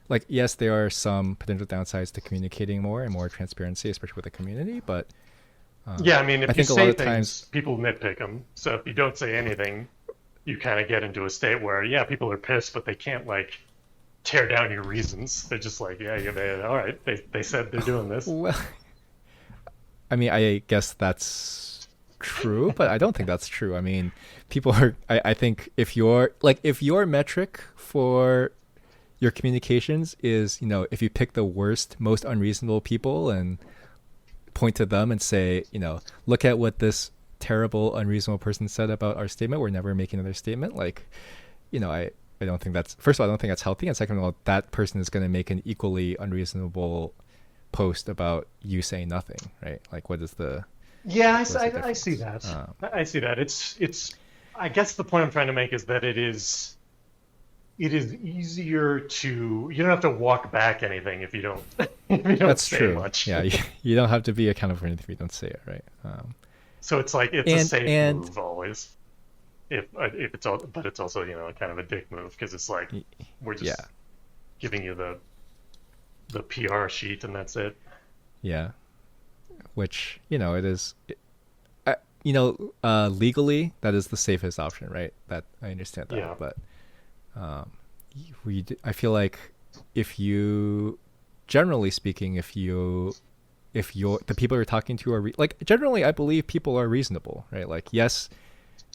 like yes, there are some potential downsides to communicating more and more transparency, especially with the community. But Yeah, I mean, I if you think a lot say of times, things, people nitpick them. So if you don't say anything, you kind of get into a state where, yeah, people are pissed, but they can't like tear down your reasons. They're just like, yeah, all right, they said they're doing this. well, I mean, I guess that's true, but I don't think that's true. I mean, people are. I think if your metric for your communications is, if you pick the worst, most unreasonable people and point to them and say, look at what this terrible, unreasonable person said about our statement. We're never making another statement. Like, I don't think that's, first of all, I don't think that's healthy. And second of all, that person is going to make an equally unreasonable post about you saying nothing, right? Like, what is the, Yeah, what is the I see difference? that. I see that. I guess the point I'm trying to make is that it is easier to, you don't have to walk back anything if you don't, if you don't That's say true. much. Yeah. You don't have to be accountable for anything if you don't say it, right? So it's like, it's a And, safe and move always. If it's all, but it's also, kind of a dick move because it's like, we're yeah, just giving you the PR sheet and that's it. yeah. Which, it is, legally, that is the safest option, right? That I understand that. Yeah. But um, I feel like if you, generally speaking, if the people you're talking to are like, generally I believe people are reasonable, right? Like, yes,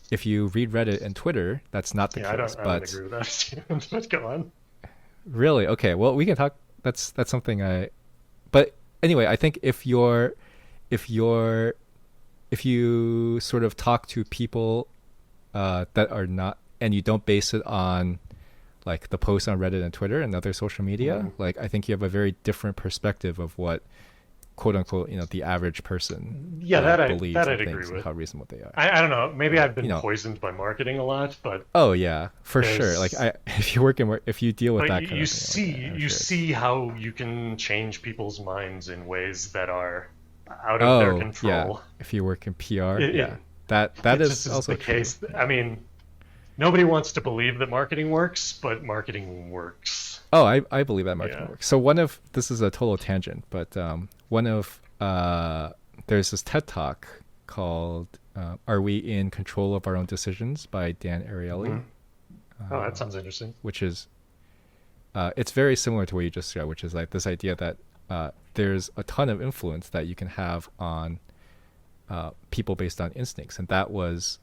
if you read Reddit and Twitter, that's not the Yeah, case. I don't But agree with that. But go on. really, okay, well, we can talk. That's something but anyway, I think if you sort of talk to people that are not, and you don't base it on like the posts on Reddit and Twitter and other social media, like I think you have a very different perspective of what, quote unquote, the average person Yeah, believes that and I'd agree thinks and with. how reasonable they are. I don't know. Maybe I've You been know, poisoned by marketing a lot, but oh yeah, for sure. Like there's if you deal with but that kind you of thing, see like I'm you sure it's, see how you can change people's minds in ways that are out of their oh yeah, control. if you work in PR, It, yeah, it, that it just is is also the true. case. I mean, nobody wants to believe that marketing works, but marketing works. Oh, I believe that marketing Yeah. works. So this is a total tangent, but one of there's this TED talk called "Are We in Control of Our Own Decisions" by Dan Hmm. Ariely, Oh, that sounds interesting. which is it's very similar to what you just said, which is like this idea that there's a ton of influence that you can have on people based on instincts, and that was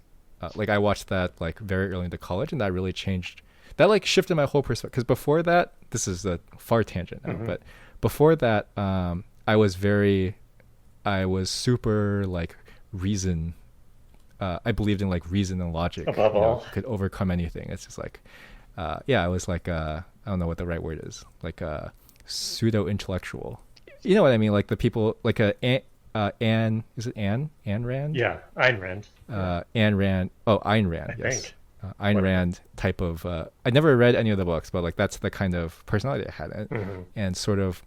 like I watched that like very early into college, and that really changed. That like shifted my whole perspective. Because before that, this is a far tangent now, Hmm. but before that, I was super like reason. I believed in like reason and logic. Above all. Could overcome anything. It's just like, yeah, I was like, I don't know what the right word is, like a pseudo intellectual. You know what I mean? Like the people, like Anne, is it Anne Rand? Yeah, Ayn Rand. Yeah, Anne Rand. Oh, Ayn Rand. I Yes, think. Ayn Whatever. Rand type of. I never read any of the books, but like that's the kind of personality I had, Hmm. and sort of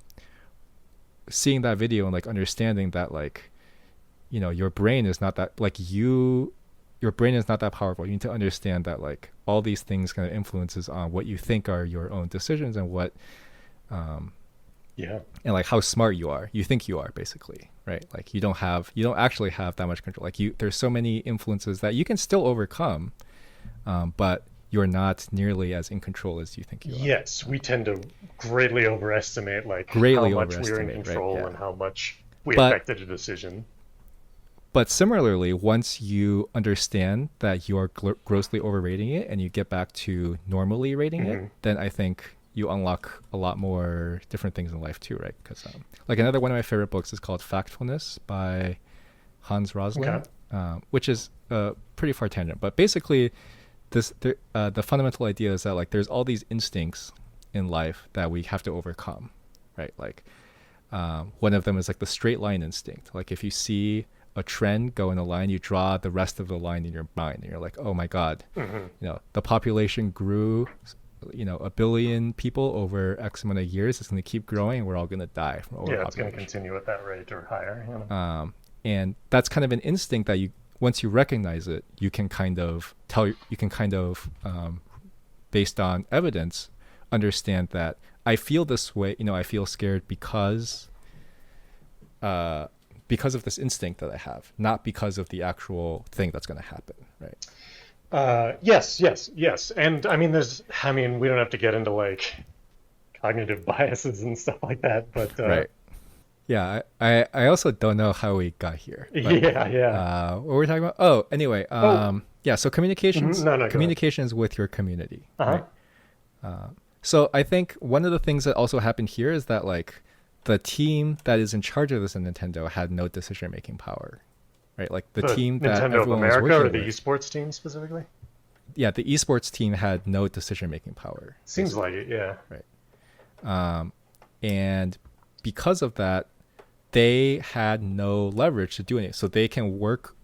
seeing that video and like understanding that like, your brain is not that like your brain is not that powerful. You need to understand that like all these things kind of influences on what you think are your own decisions and what um Yeah. and like how smart you are. You think you are basically, right? Like you don't actually have that much control. Like there's so many influences that you can still overcome, but you're not nearly as in control as you think you are. Yes, we tend to greatly overestimate like how Greatly much we're in overestimate, right? control Yeah. and how much we But affected a decision. But similarly, once you understand that you are grossly overrating it and you get back to normally rating it, Hmm. then I think you unlock a lot more different things in life too, right? Because like another one of my favorite books is called Factfulness by Hans Okay. Rosling, which is a pretty far tangent. But basically, the fundamental idea is that like there's all these instincts in life that we have to overcome, right? Like one of them is like the straight line instinct. Like if you see a trend go in a line, you draw the rest of the line in your mind, and you're like, oh my god, Hmm. the population grew, 1 billion people over X amount of years. It's going to keep growing, and we're all going to die from Yeah, it's going to overpopulation. continue at that rate or higher. And that's kind of an instinct that once you recognize it, you can kind of based on evidence, understand that I feel this way. I feel scared because of this instinct that I have, not because of the actual thing that's going to happen, right? Yes. And I mean, we don't have to get into like cognitive biases and stuff like that, but Right. Yeah, I also don't know how we got here. But, yeah. What were we talking about? Oh, anyway, yeah. So communications, No, communications with your community. Uh-huh. Right? So I think one of the things that also happened here is that like the team that is in charge of this in Nintendo had no decision-making power, right? Like the team that Nintendo of everyone was America or working the with. esports team specifically? Yeah, the esports team had no decision-making power. Seems like it, yeah. Right. And because of that, they had no leverage to do anything. So they can work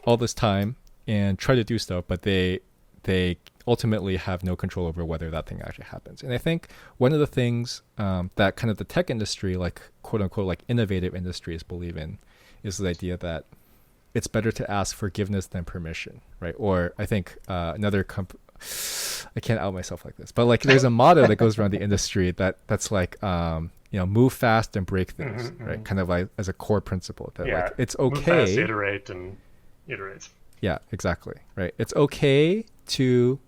all this time and try to do stuff, but they ultimately have no control over whether that thing actually happens. And I think one of the things that kind of the tech industry, like quote unquote, like innovative industries believe in is the idea that it's better to ask forgiveness than permission, right? Or I think I can't out myself like this, but like there's a motto that goes around the industry that's like, move fast and break things, right? Kind of like as a core principle that like it's okay. Move fast, iterate and iterate. Yeah, exactly. Right. It's okay to,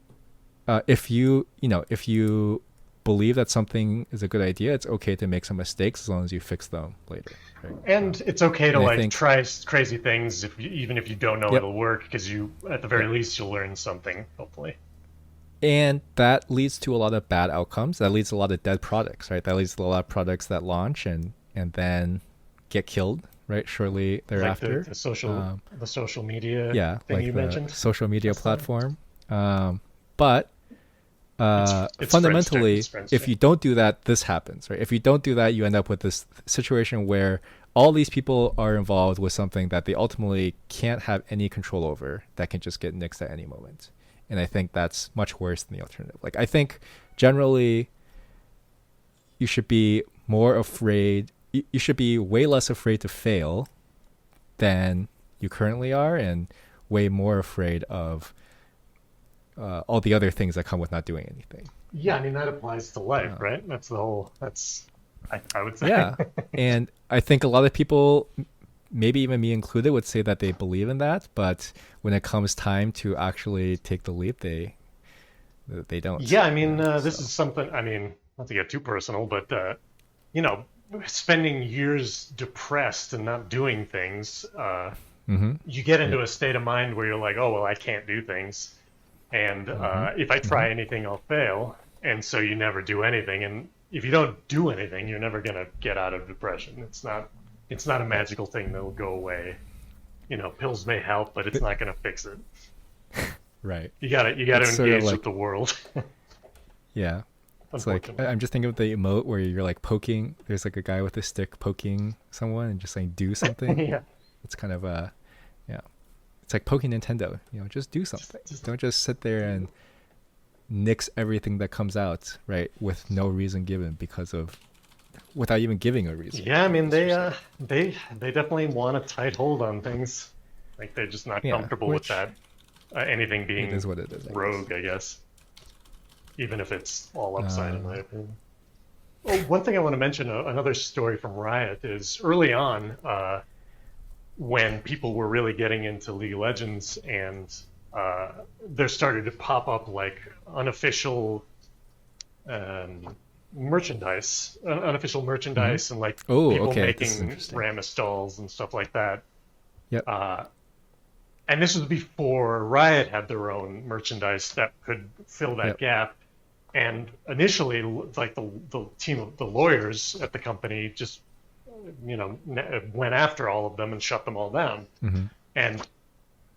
if you believe that something is a good idea, it's okay to make some mistakes as long as you fix them later. Right? And it's okay to try crazy things even if you don't know it'll work, because at the very least you'll learn something, hopefully. And that leads to a lot of bad outcomes. That leads to a lot of dead products, right? That leads to a lot of products that launch and then get killed, right? Shortly thereafter. Like the social media thing like you mentioned. Social media platform. But it's fundamentally, Friendster. if you don't do that, this happens, right? If you don't do that, you end up with this situation where all these people are involved with something that they ultimately can't have any control over, that can just get nixed at any moment. And I think that's much worse than the alternative. Like, I think generally you should be more afraid. You should be way less afraid to fail than you currently are, and way more afraid of all the other things that come with not doing anything. Yeah, I mean, that applies to life, right? I would say. Yeah. And I think a lot of people, maybe even me included, would say that they believe in that, but when it comes time to actually take the leap, they don't. Yeah, I mean, this is something, I mean, not to get too personal, but, spending years depressed and not doing things, you get into a state of mind where you're like, oh, well, I can't do things. And if I try anything, I'll fail. And so you never do anything. And if you don't do anything, you're never going to get out of depression. It's not a magical thing that'll go away. Pills may help, but it's not going to fix it. Right. You gotta engage with the world. Yeah. It's like, I'm just thinking of the emote where you're like poking. There's like a guy with a stick poking someone and just saying, do something. Yeah. It's kind of it's like poking Nintendo. Just do something. Don't just sit there and nix everything that comes out, right, with no reason given, without even giving a reason. Yeah, I mean, they definitely want a tight hold on things. Like, they're just not comfortable with that. Anything being it is what it is, rogue, I guess. Even if it's all upside, in my opinion. Oh, one thing I want to mention, another story from Riot, is early on, when people were really getting into League of Legends, and there started to pop up like unofficial merchandise, unofficial merchandise, and like people making Rammus dolls and stuff like that. Yep. And this was before Riot had their own merchandise that could fill that gap. And initially, like the team of the lawyers at the company just went after all of them and shut them all down. And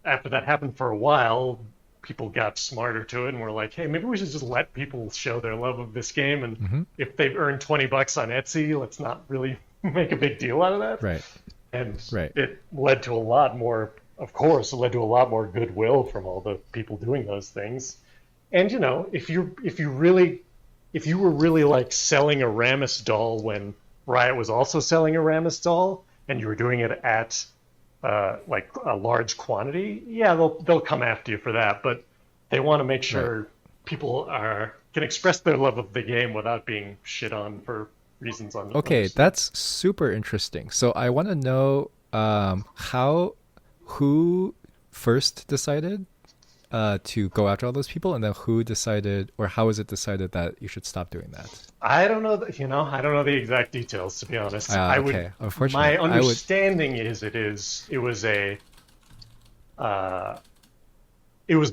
after that happened for a while, people got smarter to it and were like, hey, maybe we should just let people show their love of this game, and if they've earned $20 on Etsy, let's not really make a big deal out of that. Right. And it led to a lot more, of course, it led to a lot more goodwill from all the people doing those things. And if you were really like selling a Rammus doll when Riot was also selling a Rammus doll, and you were doing it at like a large quantity, they'll come after you for that. But they want to make sure people can express their love of the game without being shit on for reasons Okay, understood. that's super interesting. So I want to know who first decided to go after all those people, and then who decided, or how is it decided that you should stop doing that? I don't know I don't know the exact details to be honest. I would, Okay, my unfortunate. I would. understanding is it was a, uh, it was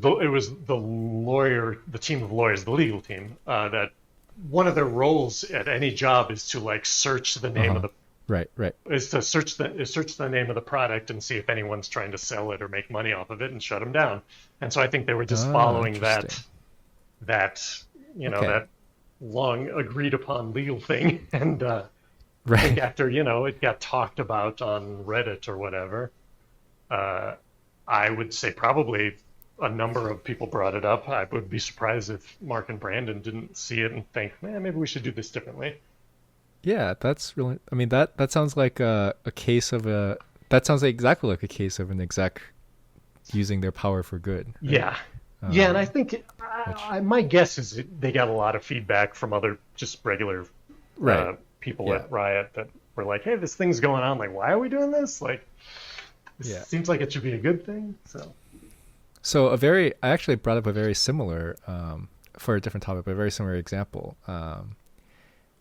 the lawyer, the team of lawyers, the legal team, that one of their roles at any job is to like search the Uh name of huh. the Right, right. is to search the name of the product and see if anyone's trying to sell it or make money off of it and shut them down. And so I think they were just Ah, following interesting. that Okay, that long agreed upon legal thing. And I think right. after it got talked about on Reddit or whatever, uh, I would say probably a number of people brought it up. I would be surprised if Mark and Brandon didn't see it and think, man, maybe we should do this differently. Yeah, that's really. I mean, that sounds like a case of a. That sounds like exactly like a case of an exec using their power for good, right? Yeah. Yeah, and I Um, think which my guess is they got a lot of feedback from other just regular right, people yeah, at Riot that were like, "Hey, this thing's going on. Like, why are we doing this? Like, this yeah. seems like it should be a good thing." So, So I actually brought up a very similar, for a different topic, but a very similar example,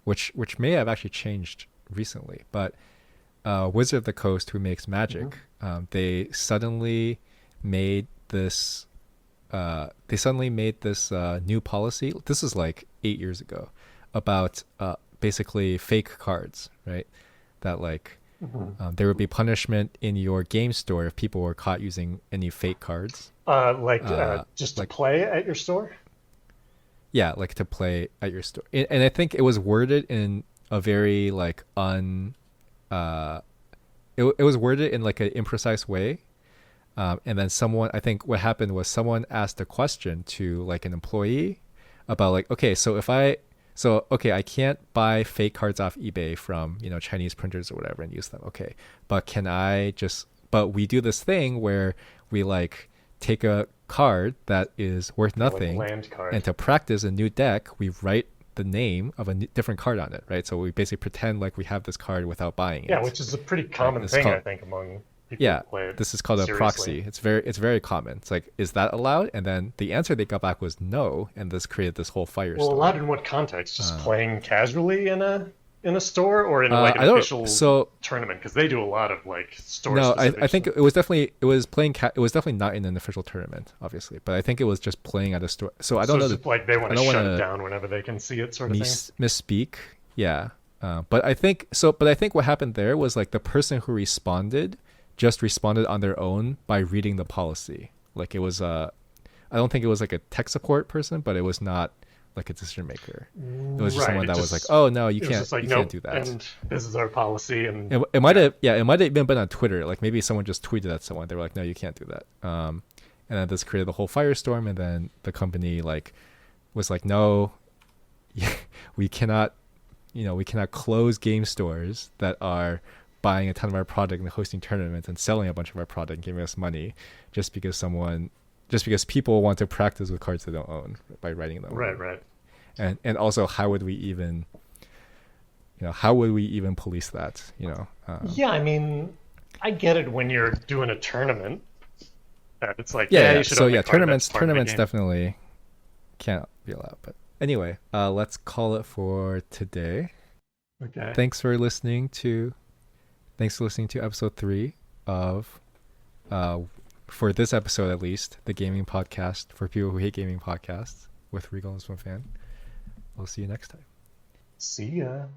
which may have actually changed recently. But Wizard of the Coast, who makes mhm. Magic, they suddenly made this. They suddenly made this new policy. This is like 8 years ago, about basically fake cards, right? That like Mhm. there would be punishment in your game store if people were caught using any fake cards. Just to Like play at your store. yeah, like to play at your store. And I think it was worded in a very like uh it was worded in like an imprecise way. And then someone, I think what happened was someone asked a question to like an employee about like, okay, okay, I can't buy fake cards off eBay from, Chinese printers or whatever and use them. Okay. But but we do this thing where we like take a card that is worth Yeah, like a nothing, land and card. to practice a new deck, we write the name of a different card on it, right? So we basically pretend like we have this card without buying Yeah, it, which is a pretty right? common This is thing, I called think, among people who yeah, play it this is called a seriously. proxy. It's very common. It's like, is that allowed? And then the answer they got back was no, and this created this whole Well, firestorm. allowed in what context? Just playing casually in a store or in like an I don't. official So tournament? Because they do a lot of like store no, I specific think stuff. it was definitely not in an official tournament, obviously, but I think it was just playing at a store. So I So don't know it's that just like they want I to don't want shut it to down whenever they can see it, sort of thing. misspeak. Yeah, but I think so. But I think what happened there was like the person who responded just responded on their own by reading the policy. Like it was I don't think it was like a tech support person, but it was not like a decision maker. It was just Right. someone that was like, "Oh no, It was just like you can't nope, do that." and this is our policy, and It might yeah, have yeah, it might have even been on Twitter. Like maybe someone just tweeted at someone. They were like, "No, you can't do that." And then this created the whole firestorm, and then the company like was like, "No, we cannot, we cannot close game stores that are buying a ton of our product and hosting tournaments and selling a bunch of our product and giving us money just because people want to practice with cards they don't own by writing them." right, right. And also, how would we even police that? Yeah, I mean, I get it when you're doing a tournament. That it's like, Yeah, yeah, yeah. you should So own the yeah, card. That's part of the tournaments game. definitely can't be allowed. But anyway, let's call it for today. Okay. Thanks for listening to episode 3 of uh for this episode at least, the gaming podcast for people who hate gaming podcasts with Regal and Swimfan. We'll see you next time. See ya.